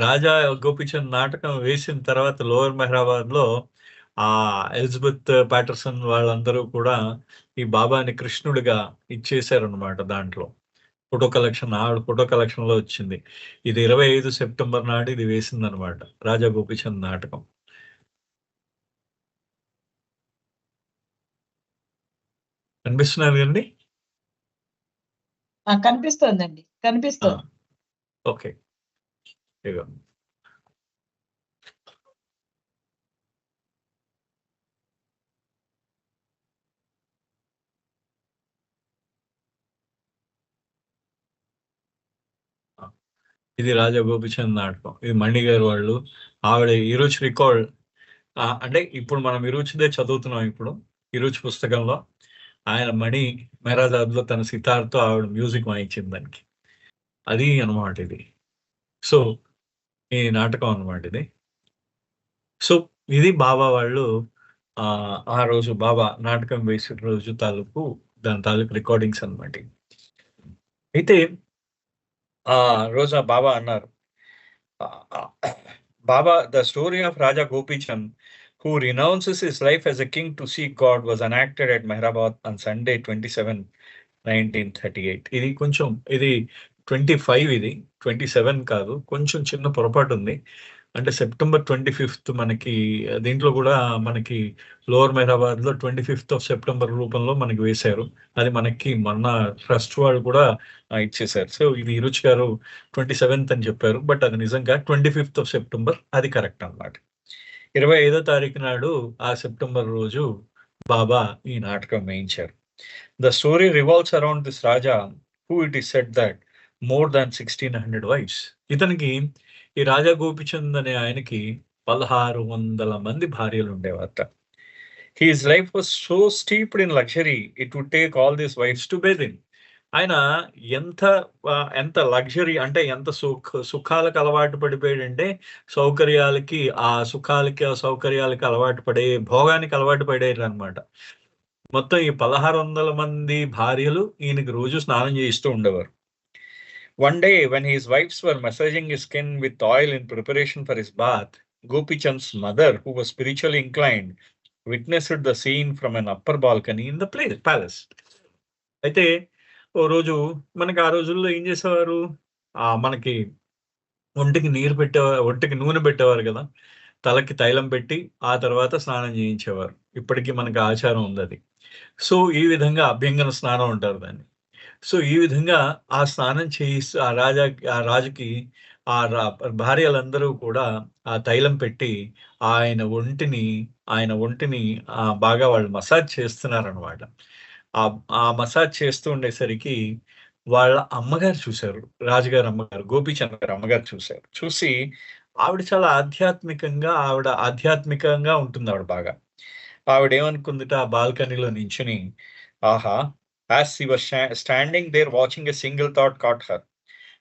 రాజా గోపీచంద్ నాటకం వేసిన తర్వాత లోవర్ మెహరాబాద్‌లో ఎలిజబెత్ పాటర్సన్ వాళ్ళందరూ కూడా ఈ బాబాని కృష్ణుడిగా ఇచ్చేసారనమాట దాంట్లో. ఫోటో కలెక్షన్ ఆవిడ ఫోటో కలెక్షన్‌లో వచ్చింది. ఇది 25 సెప్టెంబర్ నాడు ఇది వేసిందనమాట. రాజా గోపీచంద్ నాటకం. కనిపిస్తున్నది కదండీ! కనిపిస్తోందండి. ఆ! కనిపిస్తోంది. ఓకే. ఇగో. ఆ! ఇది రాజా గోపీచంద్ నాటకం. ఇది మణి గారు వాళ్ళు. ఆవిడ 'ఇరుచ్' రికార్డ్ అంటే ఇప్పుడు మనం 'ఇరుచ్'దే చదువుతున్నాం ఇప్పుడు. 'ఇరుచ్' పుస్తకంలో ఆయన మణి మెహరాబాద్‌లో తన సితార్‌తో ఆవిడ మ్యూజిక్ వాయించింది దానికి. అది అన్నమాట ఇది. సో, ఈ నాటకం అన్నమాట ఇది. సో, ఇది బాబా వాళ్ళు ఆ రోజు బాబా నాటకం వేసిన రోజు తాలూకు దాని తాలూకు రికార్డింగ్స్ అన్నమాట ఇవి. అయితే ఆ రోజు ఆ బాబా అన్నారు. Ah, ah, Baba the story of Raja Gopichand who renounces his life as a king to seek God was enacted at Mehrabad on Sunday 27, 1938. ఇది కొంచెం ఇది 25 ఇది. 27 కాదు. కొంచెం చిన్న పొరపాటుంది. అంటే సెప్టెంబర్ 25 మనకి దీంట్లో గూడా మనకి లోవర్ మెహరాబాద్‌లో 25థ్ ఆఫ్ సెప్టెంబర్ రూపంలో మనకి వేశారు. అది మనకి మొన్న ట్రస్ట్ వాళ్ళు కూడా ఇచ్చేసారు. సో, ఇది రుచి గారు 27థ్ అని చెప్పారు. బట్ అది నిజంగా 25థ్ ఆఫ్ సెప్టెంబర్ అది కరెక్ట్ అన్నమాట. 25దో తారీఖు నాడు ఆ సెప్టెంబర్ రోజు బాబా ఈ నాటకం వేయించారు. The story revolves around this Raja who it is said that more than 1600 wives. ఇతనికి ఈ రాజా గోపిచంద్ అనే ఆయనకి 1600 మంది భార్యలుండేవారట. His life was so steeped in luxury, it would take all these wives to bathe in. ఆయన ఎంత ఎంత లగ్జరీ అంటే ఎంత సుఖాలకు అలవాటు పడిపోయాడంటే సౌకర్యాలకి, ఆ సుఖాలకి, ఆ సౌకర్యాలకి అలవాటు పడే భోగానికి అలవాటు పడారనమాట. మొత్తం ఈ 1600 మంది భార్యలు ఈయనకి రోజు స్నానం చేయిస్తూ ఉండేవారు. One day when his wives were massaging his skin with oil in preparation for his bath, Gopichand's mother, who was spiritually inclined, witnessed the scene from an upper balcony in the palace. అయితే ఓ రోజు మనకి ఆ రోజుల్లో ఏం చేసేవారు? మనకి ఒంటికి నూనె పెట్టేవారు గదా! తలకి తైలం పెట్టి, ఆ తర్వాత స్నానం చేయించేవారు. ఇప్పటికి మనకి ఆచారం ఉందది. సో, ఈ విధంగా అభ్యంగన స్నానం అంటారు దాన్ని. సో, ఈ విధంగా ఆ స్నానం చేయిస్తూ ఆ రాజుకి ఆ రా భార్యలందరూ కూడా ఆ తైలం పెట్టి ఆయన ఒంటిని బాగా వాళ్ళు మసాజ్ చేస్తున్నారనమాట. ఆ మసాజ్ చేస్తూ ఉండేసరికి వాళ్ళ అమ్మగారు చూసారు. రాజుగారి అమ్మగారు, గోపీచంద్ గారి అమ్మగారు చూసారు. చూసి ఆవిడ ఆధ్యాత్మికంగా ఉంటుందావిడ బాగా. ఆవిడేమనుకుందిట ఆ బాల్కనీలో నించొని, ఆహా! As she was standing there watching, a single thought caught her.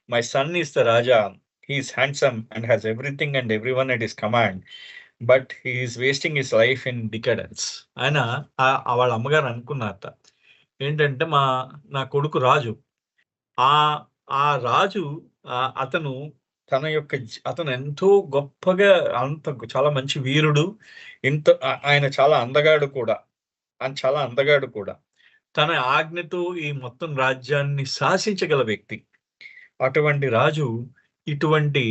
My son is the Raja. He is handsome and has everything and everyone at his command, but he is wasting his life in decadence. ఆయన వాళ్ళ అమ్మగారు అనుకున్నారట. ఏంటంటే నా కొడుకు రాజు. ఆ ఆ రాజు అతను తన యొక్క అతను ఎంతో గొప్పగా చాలా మంచి వీరుడు. ఆయన చాలా అందగాడు కూడా. ఆయన చాలా అందగాడు కూడా. తన ఆజ్ఞతో ఈ మొత్తం రాజ్యాన్ని శాసించగల వ్యక్తి. అటువంటి రాజు ఇటువంటి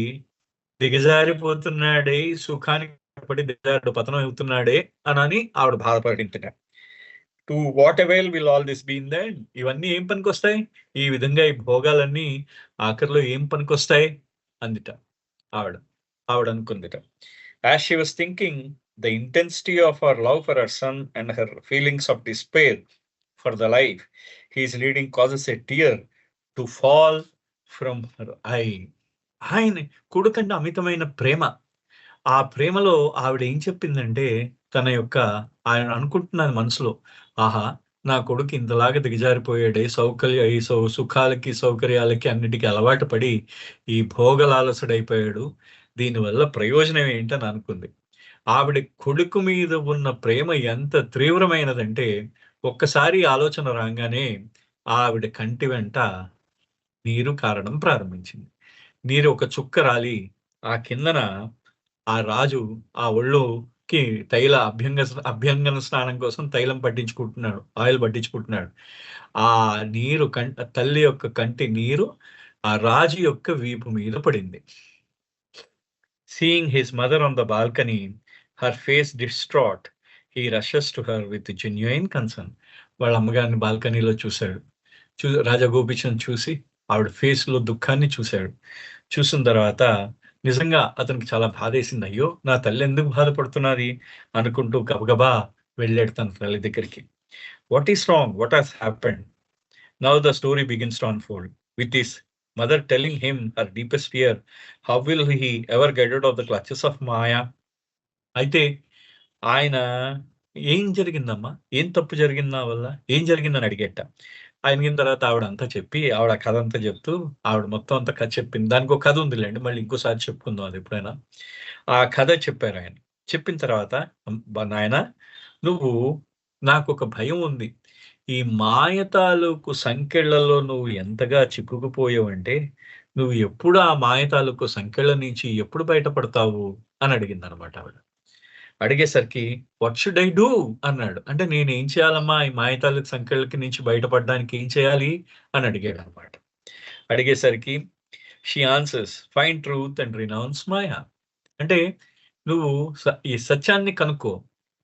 దిగజారిపోతున్నాడే, సుఖానికి పడి పతనం అవుతున్నాడే అనని ఆవిడ బాధపడిందిట. To what avail will all this be in the end? ఇవన్నీ ఏం పనికొస్తాయి? ఈ విధంగా ఈ భోగాలన్నీ ఆఖరిలో ఏం పనికొస్తాయి అందిట ఆవిడ. ఆవిడ అనుకుందిట. As she was thinking the intensity of her love for her son and her feelings of despair for the life he is leading causes a tear to fall from her eye. ఆయన కొడుకంటే అమితమైన ప్రేమ. ఆ ప్రేమలో ఆవిడ ఏం చెప్పిందంటే, ఆయన అనుకుంటున్నది మనసులో, ఆహా! నా కొడుకు ఇంతలాగా దిగజారిపోయాడే, ఈ సుఖాలకి, సౌకర్యాలకి అన్నిటికి అలవాటు పడి, ఈ భోగలాలసుడైపోయాడు. దీనివల్ల ప్రయోజనం ఏంటని అనుకుంది. ఆవిడ కొడుకు మీద ఉన్న ప్రేమ ఎంత తీవ్రమైనదంటే, ఒక్కసారి ఆలోచన రాంగానే ఆవిడ కంటి వెంట నీరు కారడం ప్రారంభించింది. నీరు ఒక చుక్క రాలి, ఆ కిందన ఆ రాజు ఆ ఒళ్ళోకి అభ్యంగన స్నానం కోసం తైలం పట్టించుకుంటున్నాడు. ఆయిల్ పట్టించుకుంటున్నాడు. ఆ నీరు తల్లి యొక్క కంటి నీరు ఆ రాజు యొక్క వీపు మీద పడింది. Seeing his mother on the balcony, her face distraught, he rushes to her with genuine concern. వాళ్ళ అమ్మగారిని బాల్కనీలో చూశాడు. రాజా గోపీచంద్ చూసి ఆవిడ ఫేస్‌లో దుఃఖాన్ని చూశాడు. చూసిన తర్వాత నిజంగా అతనికి చాలా బాధేసింది. అయ్యో! నా తల్లి ఎందుకు బాధపడుతున్నది అనుకుంటూ గబగబా వెళ్ళాడు తన తల్లి దగ్గరికి. What is wrong? What has happened? Now the story begins to unfold with his mother telling him her deepest fear. How will he ever get out of the clutches of maya? అయితే ఆయన ఏం జరిగిందమ్మా? ఏం తప్పు జరిగింది నా వల్ల? ఏం జరిగిందని అడిగేట. అడిగిన తర్వాత ఆవిడ కథ అంతా చెప్తూ ఆవిడ మొత్తం అంతా కథ చెప్పింది. దానికొక కథ ఉందిలెండి. మళ్ళీ ఇంకోసారి చెప్పుకుందాం అది ఎప్పుడైనా. ఆ కథ చెప్పారాయన. చెప్పిన తర్వాత నాయనా నువ్వు నాకొక భయం ఉంది. ఈ మాయ తాలూకు సంకెళ్ళలో నువ్వు ఎంతగా చిక్కుకుపోయావంటే, నువ్వు ఎప్పుడు ఆ మాయ తాలూకు సంకెళ్ళ నుంచి ఎప్పుడు బయటపడతావు అని అడిగిందనమాట ఆవిడ. అడిగేసరికి వాట్ షుడ్ ఐ డూ అన్నాడు. అంటే నేనేం చేయాలమ్మా ఈ మాయ తాలూకు సంకెళ్ళకి నుంచి బయటపడడానికి ఏం చేయాలి అని అడిగాడనమాట. అడిగేసరికి she answers find truth and renounce maya. అంటే నువ్వు ఈ సత్యాన్ని కనుక్కో,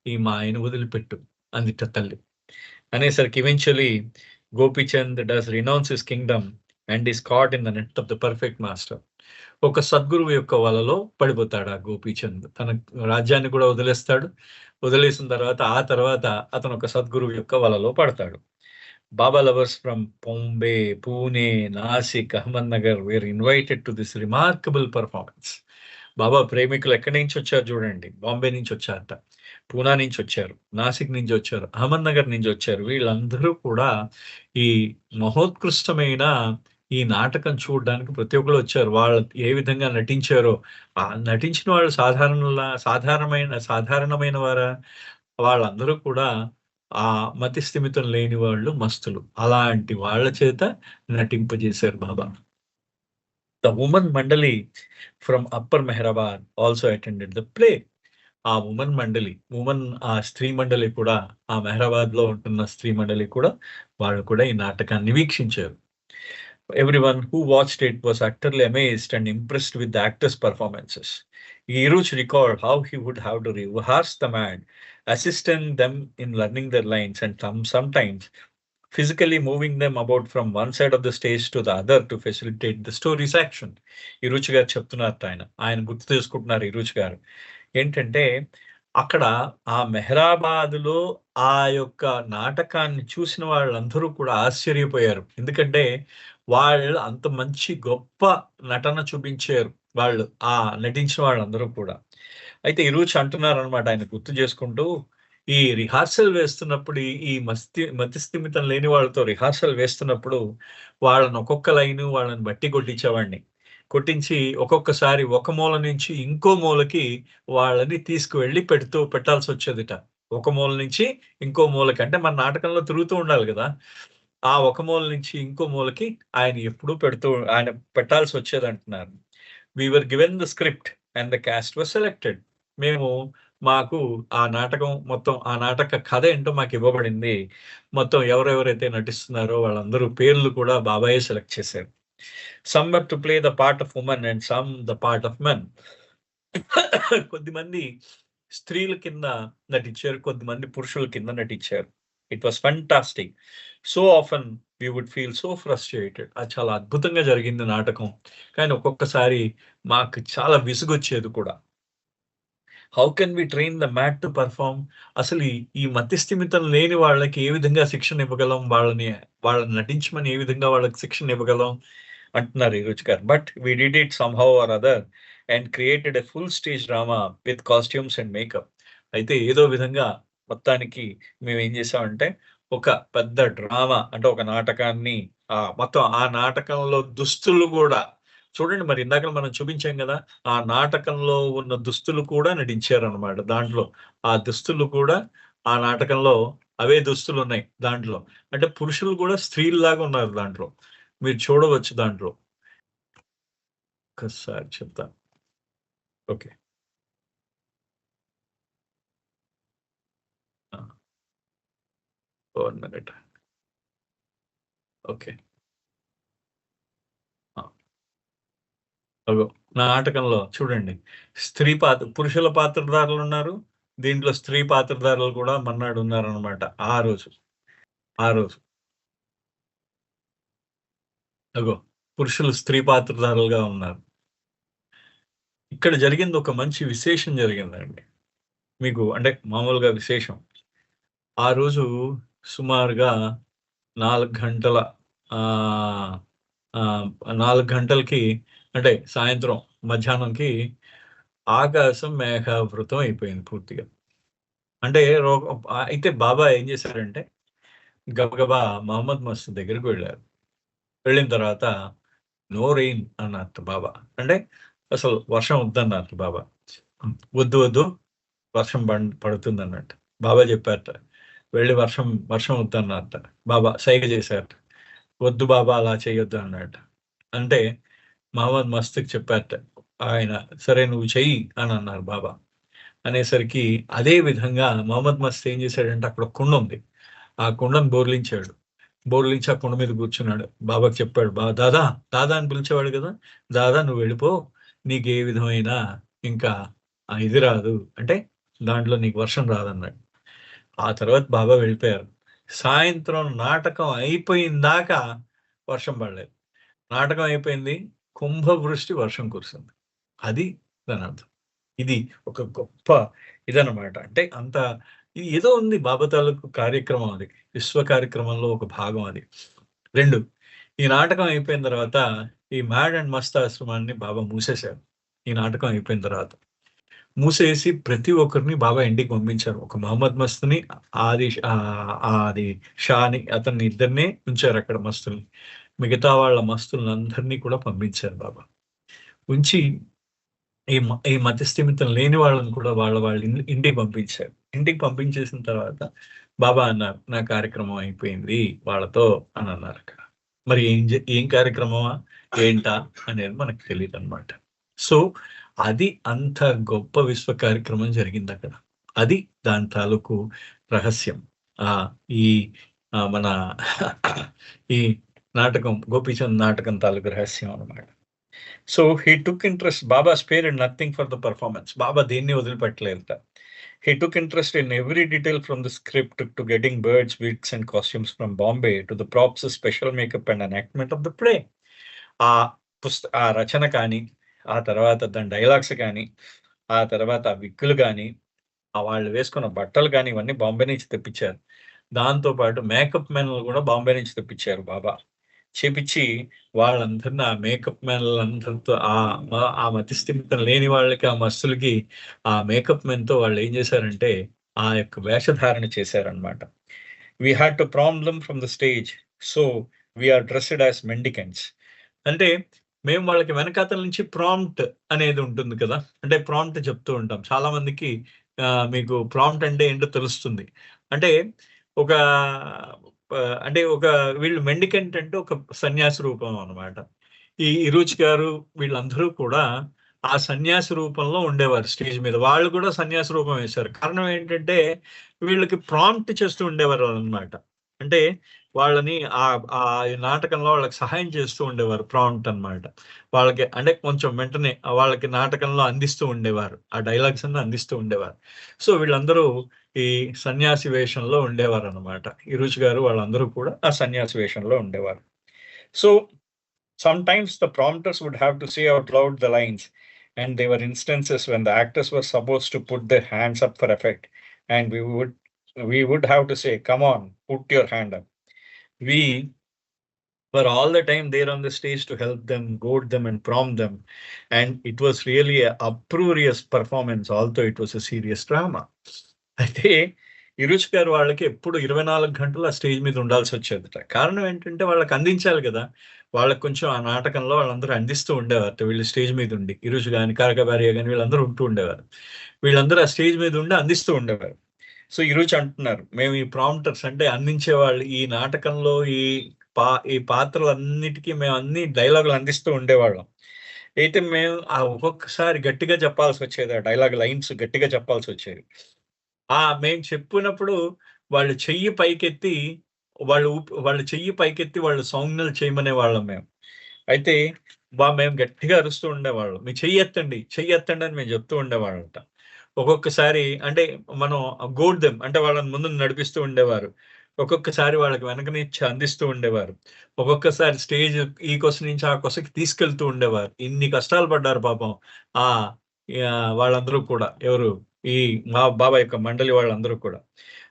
ఈ మాయను వదిలిపెట్టు అందిట తల్లి. అనేసరికి eventually Gopichand does renounce his Kingdom and is caught in the net of the perfect master. ఒక సద్గురువు యొక్క వలలో పడిపోతాడు ఆ గోపీచంద్. తన రాజ్యాన్ని కూడా వదిలేస్తాడు. వదిలేసిన తర్వాత అతను ఒక సద్గురువు యొక్క వలలో పడతాడు. Baba lovers from Bombay, Pune, Nasik, Ahmednagar were invited to this remarkable performance. Baba ప్రేమికులు ఎక్కడి నుంచి వచ్చారు చూడండి. బాంబే నుంచి వచ్చారట, పూనా నుంచి వచ్చారు, నాసిక్ నుంచి వచ్చారు, అహ్మద్‌నగర్ నుంచి వచ్చారు. వీళ్ళందరూ కూడా ఈ మహోత్కృష్టమైన ఈ నాటకం చూడడానికి ప్రతి ఒక్కరు వచ్చారు. వాళ్ళు ఏ విధంగా నటించారో, నటించిన వాళ్ళు సాధారణమైన వారా? వాళ్ళందరూ కూడా మతి స్థిమితం లేని వాళ్ళు, మస్తులు. అలాంటి వాళ్ళ చేత నటింపజేశారు బాబా. ద వుమన్ మండలి from upper Mehrabad also attended the play. ఆ స్త్రీ మండలి కూడా, ఆ మెహరాబాద్‌లో ఉంటున్న స్త్రీ మండలి కూడా, వాళ్ళు కూడా ఈ నాటకాన్ని వీక్షించారు. Everyone who watched it was utterly amazed and impressed with the actors' performances. Iruch recalled how he would have to rehearse the man, assisting them in learning their lines and sometimes physically moving them about from one side of the stage to the other to facilitate the story's action. ఇరుచి గారు చెప్తున్నారు, ఆయన గుర్తు చేసుకుంటున్నారు ఇరుచి గారు. ఏంటంటే అక్కడ ఆ మెహరాబాద్‌లో ఆ యొక్క నాటకాన్ని చూసిన వాళ్ళందరూ కూడా ఆశ్చర్యపోయారు. ఎందుకంటే వాళ్ళు అంత మంచి గొప్ప నటన చూపించారు వాళ్ళు, నటించిన వాళ్ళందరూ కూడా. అయితే ఇరుచి అంటున్నారనమాట ఆయన గుర్తు చేసుకుంటూ, ఈ రిహార్సల్ వేస్తున్నప్పుడు ఈ మతి స్థిమితం లేని వాళ్ళతో రిహార్సల్ వేస్తున్నప్పుడు వాళ్ళని ఒక్కొక్క లైను వాళ్ళని బట్టి కొట్టించేవాడిని. కొట్టించి ఒక్కొక్కసారి ఒక మూల నుంచి ఇంకో మూలకి వాళ్ళని తీసుకువెళ్ళి పెట్టాల్సొచ్చేదిట. ఒక మూల నుంచి ఇంకో మూలకి. అంటే మన నాటకంలో తిరుగుతూ ఉండాలి గదా! ఆ ఒక మూల నుంచి ఇంకో మూలకి ఆయన ఎప్పుడూ ఆయన పెట్టాల్సొచ్చేదంటున్నారు. We were given the script and the cast was selected. మేము మాకు ఆ నాటకం మొత్తం ఆ నాటక కథ ఏంటో మాకివ్వబడింది. మొత్తం ఎవరెవరైతే నటిస్తున్నారో వాళ్ళందరూ పేర్లు కూడా బాబాయే సెలెక్ట్ చేశారు. Some were to play the part of woman and some the part of men. కొద్దిమంది స్త్రీల కింద నటించారు. కొద్దిమంది పురుషుల కింద నటించారు. It was fantastic. So often we would feel so frustrated. అది చాలా అద్భుతంగా జరిగింది నాటకం. కానీ ఒక్కొక్కసారి మాకు చాలా విసుగొచ్చేది కూడా. How can we train the mad to perform? అసలు ఈ మతిస్థిమితం లేని వాళ్ళకి ఏ విధంగా శిక్షణ ఇవ్వగలం? వాళ్ళని నటించమని ఏ విధంగా వాళ్ళకి శిక్షణ ఇవ్వగలం? అంటున్నారు ఈ రుచిగారు. But we did it somehow or other and created a full stage drama with costumes and makeup. అయితే ఏదో విధంగా మొత్తానికి మేమేం చేసామంటే, ఒక పెద్ద డ్రామా అంటే ఒక నాటకాన్ని మొత్తం ఆ నాటకంలో దుస్తులు గూడా చూడండి, మరి ఇందాక మనం చూపించాం గదా! ఆ నాటకంలో ఉన్న దుస్తులు కూడా నటించారనమాట దాంట్లో. ఆ దుస్తులు కూడా ఆ నాటకంలో అవే దుస్తులున్నాయి దాంట్లో. అంటే పురుషులు గూడా స్త్రీల్లాగా ఉన్నారు దాంట్లో. మీరు చూడవచ్చు దాంట్లో. ఒక్కసారి చెప్తాను. ఓకే. ఆ! 1 మినిట్. ఓకే. ఆ! అగో నాటకంలో చూడండి. పురుషుల పాత్రధారులున్నారు. దీంట్లో స్త్రీ పాత్రధారులు కూడా మర్నాడున్నారనమాట. ఆ రోజు. ఆ రోజు. అగో పురుషులు స్త్రీ పాత్రధారులుగా ఉన్నారు. ఇక్కడ జరిగింది ఒక మంచి విశేషం జరిగిందండి. మీకు అంటే మామూలుగా విశేషం. ఆ రోజు సుమారుగా 4 గంటల ఆహ్, ఆహ్, 4 గంటలకి అంటే సాయంత్రం మధ్యాహ్నంకి ఆకాశం మేఘావృతం అయిపోయింది పూర్తిగా. అంటే అయితే బాబా ఏం చేశారంటే గబగబా మహమ్మద్ మస్తీ దగ్గరికి వెళ్లారు. వెళ్ళిన తర్వాత నో రెయిన్ అన్నారట బాబా. అంటే అసలు వర్షం వద్దన్నారట బాబా. వద్దు వద్దు వర్షం పడుతుందన్నట్టు. బాబా చెప్పారట. వెళ్లి వర్షం వర్షం వద్దన్నారట. బాబా సైగ చేశారట. వద్దు బాబా అలా చేయొద్దు అన్నాడట. అంటే మహమ్మద్ మస్తుకి చెప్పారట. ఆయన సరే నువ్వు చెయ్యి అని అన్నారు బాబా. అనేసరికి అదే విధంగా మహమ్మద్ మస్త్ ఏం చేశాడంటే అక్కడ ఒక కుండ ఉంది. ఆ కుండను బోర్లించాడు. బోర్లించి ఆ కుండ మీద కూర్చున్నాడు. బాబాకి చెప్పాడు. దాదా దాదా అని పిలిచేవాడు కదా! దాదా నువ్వు వెళ్ళిపో. నీకు ఏ విధమైన ఇంకా ఇది రాదు. అంటే దాంట్లో నీకు వర్షం రాదన్నాడు. ఆ తర్వాత బాబా వెళ్ళిపోయారు. సాయంత్రం నాటకం అయిపోయిందాకా వర్షం పడలేదు. నాటకం అయిపోయింది. కుంభవృష్టి వర్షం కురిసింది. అది దానర్థం. ఇది ఒక గొప్ప ఇదనమాట. అంటే అంత ఇది ఏదో ఉంది బాబా తాలూకు కార్యక్రమం అది. విశ్వ కార్యక్రమంలో ఒక భాగం అది. 2 ఈ నాటకం అయిపోయిన తర్వాత ఈ మ్యాడ్ అండ్ మస్త్ ఆశ్రమాన్ని బాబా మూసేశారు. ఈ నాటకం అయిపోయిన తర్వాత. మూసేసి ప్రతి ఒక్కరిని బాబా ఇంటికి పంపించారు. ఒక మహమ్మద్ మస్త్‌ని అది షాని అతన్ని ఇద్దరినే ఉంచారక్కడ మస్తుల్ని. మిగతా వాళ్ళ మస్తులందరినీ కూడా పంపించారు బాబా. ఉంచి ఈ మతిస్థిమితం లేని వాళ్ళని కూడా వాళ్ళ ఇంటికి పంపించారు. ఇంటికి పంపించేసిన తర్వాత బాబా అన్నారు, "నా కార్యక్రమం అయిపోయింది వాళ్ళతో" అనన్నారక్కడ. మరి ఏం కార్యక్రమమా? ఏంటా? అనేది మనకు తెలీదనమాట. సో, అది అంత గొప్ప విశ్వ కార్యక్రమం జరిగిందక్కడ. అది దాని తాలూకు రహస్యం. ఆహ్, ఈ మన ఈ నాటకం 'గోపీచంద్' నాటకం తాలూకు రహస్యం అనమాట. So, he took interest Baba spared nothing for the performance. Baba దేన్ని వదిలిపెట్టలేదట. He took interest in every detail from the script to getting birds, wigs, and costumes from Bombay to the props, special makeup, and enactment of the play. ఆ ఆ రచన కానీ, ఆ తర్వాత దాని dialogues గానీ, ఆ తర్వాత ఆ విగ్గులు గానీ, వాళ్ళు వేసుకున్న బట్టలు గానీ, ఇవన్నీ బాంబే నుంచి తెప్పించారు. దాంతో పాటు మేకప్ మెన్‌లు గూడా బాంబే నుంచి తెప్పించారు బాబా. చేపిచ్చి వాళ్ళందరిని ఆ మేకప్ మ్యాన్‌లందరితో ఆ మతిస్థిమితం లేని వాళ్ళకి, ఆ మస్తులకి ఆ మేకప్ మెన్‌తో వాళ్ళేం జేశారంటే, ఆ యొక్క వేషధారణ చేశారనమాట. We had to prompt them from the stage. So, we are dressed as mendicants. అంటే మేము వాళ్ళకి వెనకాతల నుంచి ప్రాంప్ట్ అనేది ఉంటుంది కదా! అంటే ప్రాంప్ట్ చెప్తూ ఉంటాం. చాలా మందికి మీకు ప్రాంప్ట్ అంటే ఏంటో తెలుస్తుంది. అంటే ఒక అంటే వీళ్ళు మెండికెంట్ అంటే ఒక సన్యాసి రూపం అన్నమాట. ఈ ఇరుచి గారు వీళ్ళందరూ కూడా ఆ సన్యాసి రూపంలో ఉండేవారు స్టేజ్ మీద. వాళ్ళు కూడా సన్యాసి రూపం వేశారు. కారణం ఏంటంటే వీళ్ళకి ప్రాంప్ట్ చేస్తూ ఉండేవారన్నమాట. అంటే వాళ్ళని ఆ నాటకంలో వాళ్ళకి సహాయం చేస్తూ ఉండేవారు. ప్రాంప్ట్ అన్నమాట. వాళ్ళకి అంటే కొంచెం వెంటనే వాళ్ళకి నాటకంలో అందిస్తూ ఉండేవారు. ఆ డైలాగ్స్ అన్ని అందిస్తూ ఉండేవారు. సో వీళ్ళందరూ ఈ సన్యాసి వేషంలో ఉండేవారన్నమాట. ఇరుచి గారు వాళ్ళందరూ కూడా ఆ సన్యాసి వేషంలో ఉండేవారు. So sometimes the prompters would have to say out loud the lines, and there were instances when the actors were supposed to put their hands up for effect, and we would have to say, "Come on, put your hand up." We were all the time there on the stage to help them, goad them, and prompt them, and it was really a uproarious performance, although it was a serious drama. అయితే ఇరుచి గారు వాళ్ళకి ఎప్పుడు 24 గంటలు ఆ stage మీద ఉండాల్సొచ్చేదట. కారణం ఏంటంటే వాళ్ళకి అందించాలి గదా! వాళ్ళకి కొంచెం ఆ నాటకంలో వాళ్ళందరూ అందిస్తూ ఉండేవారట. వీళ్ళు స్టేజ్ మీద ఉండి. ఇరుచి గాని, కారకబారియా గాని వీళ్ళందరూ ఉంటూ ఉండేవారు. వీళ్ళందరూ ఆ స్టేజ్ మీద ఉండి అందిస్తూ ఉండేవారు. సో ఇరుచి అంటున్నారు, "మేము ఈ ప్రాంప్టర్స్ అంటే అందించేవాళ్ళు. ఈ నాటకంలో ఈ పాత్రలన్నిటికి మేము అన్ని డైలాగులు అందిస్తూ ఉండేవాళ్ళం. అయితే మేము ఒక్కొక్కసారి గట్టిగా చెప్పాల్సొచ్చేది. ఆ డైలాగ్ లైన్స్ గట్టిగా చెప్పాల్సొచ్చేది. మేము చెప్పినప్పుడు వాళ్ళు చెయ్యి పైకెత్తి వాళ్ళు చెయ్యి పైకెత్తి వాళ్ళు సంజ్ఞలు చేయమనేవాళ్ళం మేము. అయితే మేము గట్టిగా అరుస్తూ ఉండేవాళ్ళం. "మీ చెయ్యెత్తండి, చెయ్యెత్తండి" అని మేము చెప్తూ ఉండేవాళ్ళంట. ఒక్కొక్కసారి అంటే మనం గోడ్ దెమ్ అంటే వాళ్ళని ముందుకు నడిపిస్తూ ఉండేవారు. ఒక్కొక్కసారి వాళ్ళకి వెనక నుంచి అందిస్తూ ఉండేవారు. ఒక్కొక్కసారి స్టేజ్ ఈ కొస నుంచి ఆ కొసకి తీసుకెళ్తూ ఉండేవారు. ఇన్ని కష్టాలు పడ్డారు పాపం. ఆ! వాళ్ళందరూ కూడా ఎవరు? ఈ మా బాబాయ్ యొక్క మండలి వాళ్ళందరూ కూడా.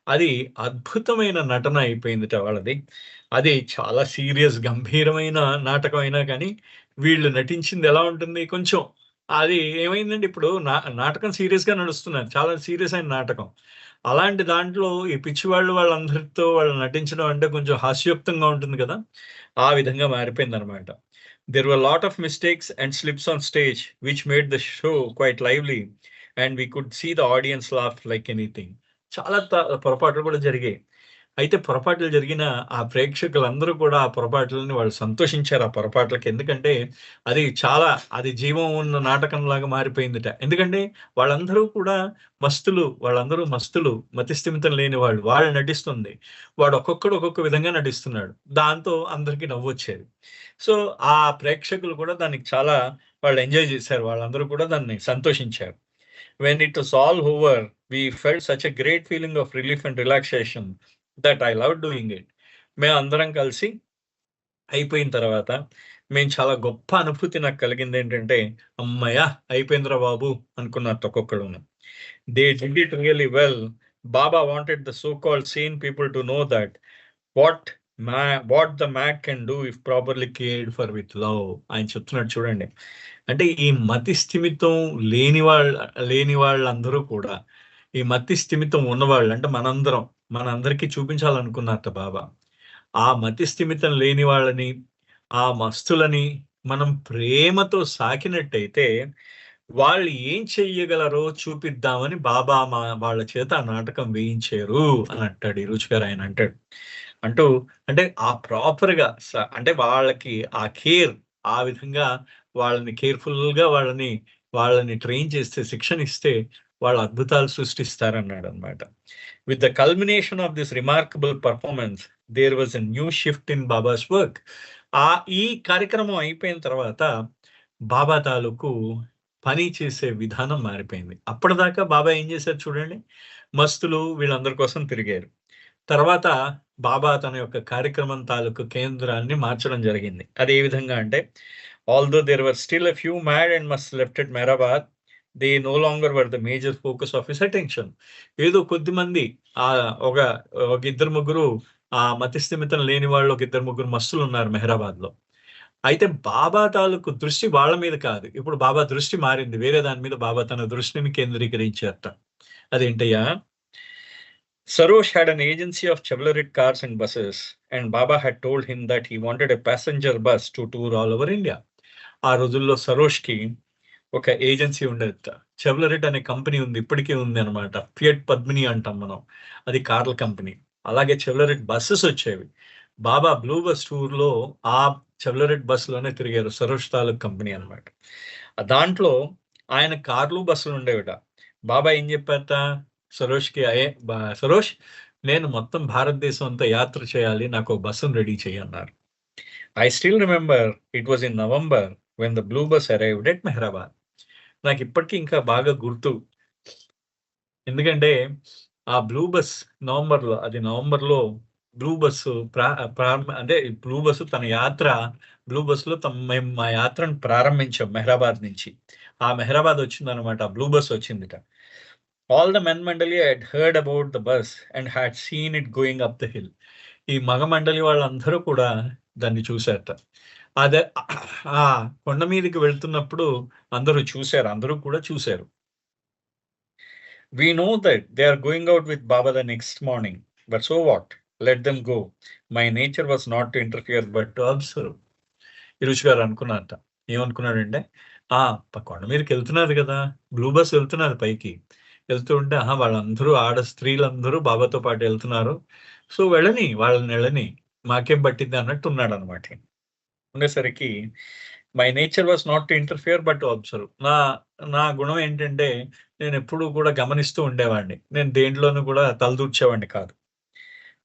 అది అద్భుతమైన నటన అయిపోయిందిట వాళ్ళది. అది చాలా సీరియస్ గంభీరమైన నాటకం అయినా కానీ, వీళ్ళు నటించింది ఎలా ఉంటుంది కొంచెం అది ఏమైందంటే ఇప్పుడు నాటకం సీరియస్‌గా నడుస్తున్నది. చాలా సీరియస్ అయిన నాటకం. అలాంటి దాంట్లో ఈ పిచ్చివాళ్ళు వాళ్ళందరితో వాళ్ళు నటించడం అంటే కొంచెం హాస్యోక్తంగా ఉంటుంది కదా! ఆ విధంగా మారిపోయిందనమాట. There were a lot of mistakes and slips on stage which made the show quite lively and we could see the audience laugh like anything. చాలా పొరపాట్లు కూడా జరిగాయి. అయితే పొరపాట్లు జరిగిన ఆ ప్రేక్షకులందరూ కూడా ఆ పొరపాట్లని వాళ్ళు సంతోషించారు ఆ పొరపాట్లకి. ఎందుకంటే అది జీవం ఉన్న నాటకంలాగా మారిపోయిందట. ఎందుకంటే వాళ్ళందరూ మస్తులు, మతిస్థిమితం లేని వాళ్ళు. వాళ్ళు నటిస్తుంది. వాడు ఒక్కొక్కడు ఒక్కొక్క విధంగా నటిస్తున్నాడు. దాంతో అందరికి నవ్వొచ్చేది. సో, ఆ ప్రేక్షకులు కూడా దానికి చాలా వాళ్ళు ఎంజాయ్ చేశారు. వాళ్ళందరూ కూడా దాన్ని సంతోషించారు. When it was all over, we felt such a great feeling of relief and relaxation that I loved doing it. మేమందరం కలిసి అయిపోయిన తర్వాత మేము చాలా గొప్ప అనుభూతి నాకు కలిగిందేంటంటే, హమ్మయ్య! అయిపోయిందిరా బాబు అనుకున్నట్టు ఒక్కొక్కడును. They did it really well. Baba wanted the so-called sane people to know that what what the Mac can do if properly cared for with love. ఆయన చెప్తున్నాడు చూడండి. అంటే ఈ మతి స్థిమితం లేని వాళ్ళందరూ కూడా, ఈ మతి స్థిమితం ఉన్నవాళ్ళు అంటే మనందరికీ చూపించాలనుకున్నారట బాబా. ఆ మతి స్థిమితం లేని వాళ్ళని, ఆ మస్తులని మనం ప్రేమతో సాకినట్టయితే, వాళ్ళు ఏం చెయ్యగలరో చూపిద్దామని బాబా వాళ్ళ చేత ఆ నాటకం వేయించారు అని అంటాడు ఈ రుచి గారు. ఆయన అంటాడు. అంటూ అంటే ఆ ప్రాపర్‌గా అంటే వాళ్ళకి ఆ కేర్ ఆ విధంగా వాళ్ళని కేర్‌ఫుల్‌గా వాళ్ళని ట్రైన్ చేస్తే, శిక్షణ ఇస్తే వాళ్ళు అద్భుతాలు సృష్టిస్తారన్నాడన్నమాట. With the culmination of this remarkable performance there was a new shift in Baba's work. ఈ కార్యక్రమం అయిపోయిన తర్వాత బాబా తాలూకు పని చేసే విధానం మారిపోయింది. అప్పటిదాకా బాబా ఏం చేశారు చూడండి. మస్తులు వీళ్ళందరి కోసం తిరిగారు. తర్వాత బాబా తన యొక్క కార్యక్రమం తాలూకు కేంద్రాన్ని మార్చడం జరిగింది. అది ఏ విధంగా అంటే, although there were still a few mad and mast left at Meherabad, they no longer were the major focus of his attention. ఏదో కొద్దిమంది ఒక ఇద్దరు ముగ్గురు మతిస్థిమితం లేని వాళ్ళు ఒక ఇద్దరు ముగ్గురు మస్తులున్నారు మెహరాబాద్‌లో. అయితే బాబా తాలూకు దృష్టి వాళ్ళ మీద కాదు. ఇప్పుడు బాబా దృష్టి మారింది. వేరే దాని మీద బాబా తన దృష్టిని కేంద్రీకరించారట. అదేంటయ్యా? Sarosh had an agency of Chevrolet cars and buses, and Baba had told him that he wanted a passenger bus to tour all over India. ఆ రోజుల్లో సరోష్‌కి ఒక ఏజెన్సీ ఉండేదట. చెవ్లరెడ్ అనే కంపెనీ ఉంది. ఇప్పటికీ ఉంది అనమాట. ఫియట్ పద్మిని అంటాం మనం. అది కార్ల కంపెనీ. అలాగే చెవ్లరెడ్ బసెస్ వచ్చేవి. బాబా బ్లూ బస్ టూర్‌లో ఆ చెవ్లరెడ్ బస్‌లోనే తిరిగారు. సరోజ్ తాలూక్ కంపెనీ అనమాట. దాంట్లో ఆయన కార్లు, బస్సులు ఉండేవిట. బాబా ఏం చెప్పారట సరోజ్‌కి, సరోజ్ నేను మొత్తం భారతదేశం అంతా యాత్ర చేయాలి. నాకో బస్సును రెడీ చెయ్యి అన్నారు. I still remember it was in November when the blue bus arrived at Meherabad. నాకిప్పటికి ఇంకా బాగా గుర్తు. ఎందుకంటే, ఆ బ్లూ బస్ నవంబర్‌లో బ్లూ బస్సు అంటే బ్లూ బస్సు తన యాత్ర బ్లూ బస్‌లో మేము మా యాత్రను ప్రారంభించాం మెహ్రాబాద్ నుంచి. ఆ మెహ్రాబాద్ వచ్చిందనమాట. బ్లూ బస్ వచ్చిందిట. All the men mandali had heard about the bus and had seen it going up the hill. ఈ మగ మండలి వాళ్ళందరూ కూడా దాన్ని చూసారట. అదే ఆ కొండ మీదకి వెళ్తున్నప్పుడు అందరూ కూడా చూసారు. We know that they are going out with Baba the next morning. But so what? Let them go. My nature was not to interfere but to observe. ఇరుషి గారు అనుకున్నారట. ఏమనుకున్నాడంటే, కొండ మీదకెళ్తున్నారు గదా! బ్లూ బస్ వెళ్తున్నది పైకి. వెళ్తూ ఉంటే, వాళ్ళందరూ స్త్రీలందరూ బాబాతో పాటు ఎళ్తున్నారు. సో, వాళ్ళనెళ్ళని. మాకేం పట్టిద్ది అన్నట్టు ఉన్నాడనమాట. ఉండేసరికి my nature was not to interfere but to observe. నా గుణం ఏంటంటే నేనెప్పుడూ కూడా గమనిస్తూ ఉండేవాడిని. నేను దేంట్లోనూ కూడా తలదూర్చేవాడిని కాదు.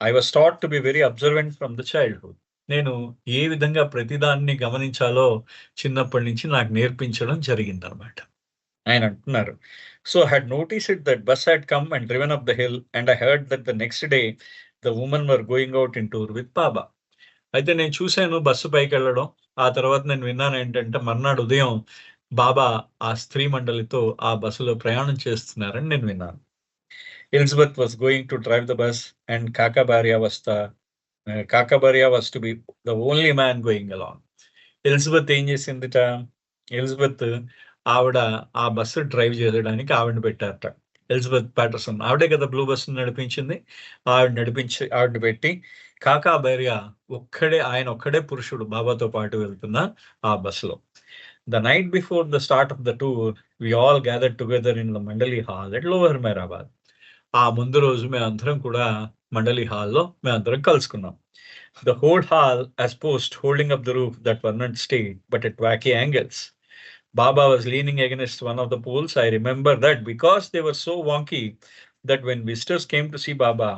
I was taught to be very observant from the childhood. నేను ఏ విధంగా ప్రతిదాన్ని గమనించాలో చిన్నప్పటి నుంచి నాకు నేర్పించడం జరిగిందనమాట. ఆయన అంటున్నారు. So I had noticed that bus had come and driven up the hill and I heard that the next day the women were going out in tour with Baba. అయితే నేను చూసాను బస్సు పైకెళ్ళడం. ఆ తర్వాత నేను విన్నానేంటంటే మర్నాడు ఉదయం బాబా ఆ స్త్రీ మండలితో ఆ బస్సులో ప్రయాణం చేస్తున్నారని నేను విన్నాను. Elizabeth was going to drive the bus and Kakabaria was to be the only man going along. Elizabeth ఏం చేసిందిట? ఎలిజబెత్ ఆవిడ ఆ బస్సు డ్రైవ్ చేయడానికి ఆవిడని పెట్టారట. ఎలిజబెత్ ప్యాటర్సన్ ఆవిడే కదా బ్లూ బస్సు నడిపించింది. ఆవిడని పెట్టి కాకాబారియా ఆయన ఒక్కడే పురుషుడు బాబాతో పాటు వెళ్తున్న ఆ బస్సులో. The night before the start of the tour, we all gathered together in the Mandali Hall at Lower Mehrabad. ఆ ముందు రోజు మేమందరం కూడా మండలి హాల్‌లో మేమందరం కలుసుకున్నాం. The whole hall as post holding up the roof that were not straight but at wacky angles. Baba was leaning against one of the poles. I remember that because they were so wonky that when visitors came to see Baba,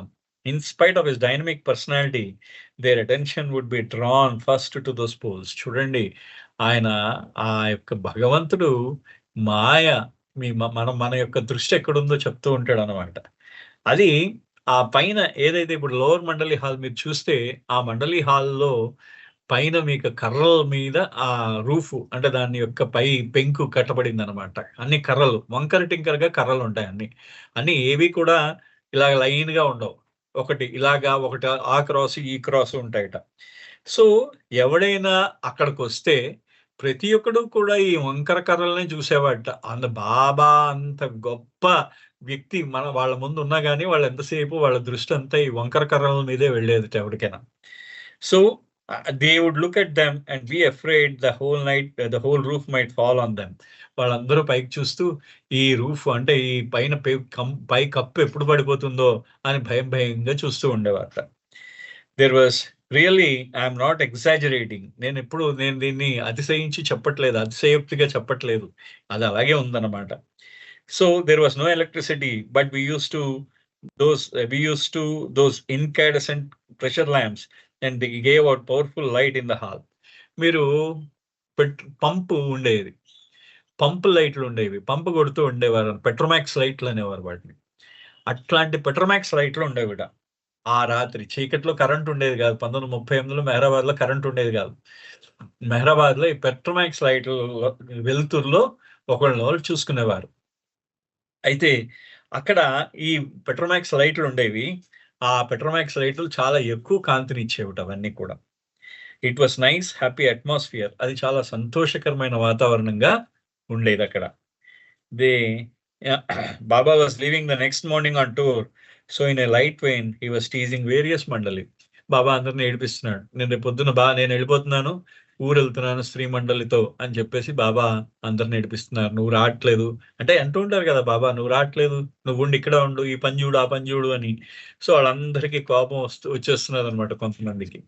in spite of his dynamic personality, their attention would be drawn first to those poles. చూడండి ఆయన ఆ యొక్క భగవంతుడు మాయ మన యొక్క దృష్టి ఎక్కడుందో చెప్తూ ఉంటాడనమాట. అది ఆ పైన ఏదైతే ఇప్పుడు లోవర్ మండలి హాల్ మీరు చూస్తే ఆ మండలి హాల్‌లో పైన మీకు కర్రల మీద ఆ రూఫు అంటే దాని యొక్క పెంకు కట్టబడిందనమాట. అన్ని కర్రలు వంకర టింకరగా కర్రలుంటాయి అన్ని. అన్ని ఏవి కూడా ఇలాగ లైన్‌గా ఉండవు. ఒకటి ఇలాగా, ఒకటి ఆ క్రాస్, ఈ క్రాస్ ఉంటాయట. సో, ఎవడైనా అక్కడికొస్తే ప్రతి ఒక్కడు కూడా ఈ వంకర కర్రలనే చూసేవాడట. బాబా అంత గొప్ప వ్యక్తి వాళ్ళ ముందు ఉన్నా గాని వాళ్ళెంతసేపు వాళ్ళ దృష్టంతా ఈ వంకర కర్రల మీదే వెళ్ళేదట ఎవడికైనా. So, they would look at them and be afraid the whole roof might fall on them. వాళ్ళందరూ పైకి చూస్తూ ఈ రూఫ్ అంటే ఈ పైన పై కప్పు ఎప్పుడు పడిపోతుందో అని భయంగా చూస్తూ ఉండేవారట. There was really I'm not exaggerating. నేను దీన్ని అతిశయోక్తిగా చెప్పట్లేదు. అది అలాగే ఉందన్నమాట. So there was no electricity but we used to those incandescent pressure lamps and they gave out powerful light in the hall. మీరు పంపు ఉండేది. పంపు లైట్లు ఉండేవి. పంపు కొడుతూ ఉండేవారు. పెట్రోమాక్స్ లైట్లు అనేవారు వాటిని. అట్లాంటి పెట్రోమాక్స్ లైట్లు ఉండేవిట. ఆ రాత్రి చీకట్లో కరెంట్ ఉండేది కాదు. 1938లో మెహ్రాబాద్‌లో కరెంట్ ఉండేది కాదు. మెహ్రాబాద్‌లో ఈ పెట్రోమాక్స్ లైట్లు వెలుతురులో ఒకళ్ళనొకళ్ళు చూసుకునేవారు. అయితే అక్కడ ఈ పెట్రోమాక్స్ లైట్లు ఉండేవి. ఆ పెట్రోమాక్స్ లైట్లు చాలా ఎక్కువ కాంతినిచ్చేవిట అవన్నీ కూడా. It was nice happy atmosphere. అది చాలా సంతోషకరమైన వాతావరణంగా ఉండేదక్కడ. Baba was leaving the next morning on tour. So in a light vein he was teasing various mandali. Baba అందరిని ఏడిపిస్తున్నాడు. నేను రేపు పొద్దున నేను వెళ్ళిపోతున్నాను. ఊరెళ్తున్నాను స్త్రీ మండలితో అని చెప్పేసి బాబా అందరిని ఏడిపిస్తున్నారు. నువ్వు రావట్లేదు అంటే అంటూ ఉంటారు కదా బాబా, నువ్వు రావట్లేదు, నువ్వుండి ఇక్కడ ఉండు, ఈ పని చూడు, ఆ పని చూడు అని. సో వాళ్ళందరికీ కోపం వచ్చేస్తున్నది అనమాట కొంతమందికి.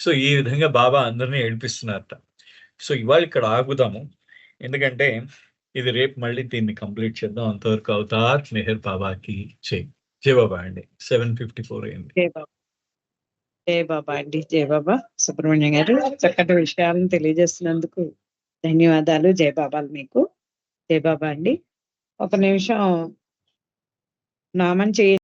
సో ఈ విధంగా బాబా అందరినీ ఏడిపిస్తున్నారట. సో ఇవాళ ఇక్కడ ఆగుదాము. ఎందుకంటే ఇది రేపు మళ్ళీ దీన్ని కంప్లీట్ చేద్దాం. అంతవరకు అవతార్ మెహర్ బాబాకి జై. జై బాబా అండి. 7:54 అయింది. జై బాబా. జై బాబా అండి. జై బాబా. సుబ్రహ్మణ్యం గారు చక్కటి విషయాలను తెలియజేస్తున్నందుకు ధన్యవాదాలు. జై బాబాలు మీకు. జై బాబా అండి. ఒక నిమిషం నామం చేయ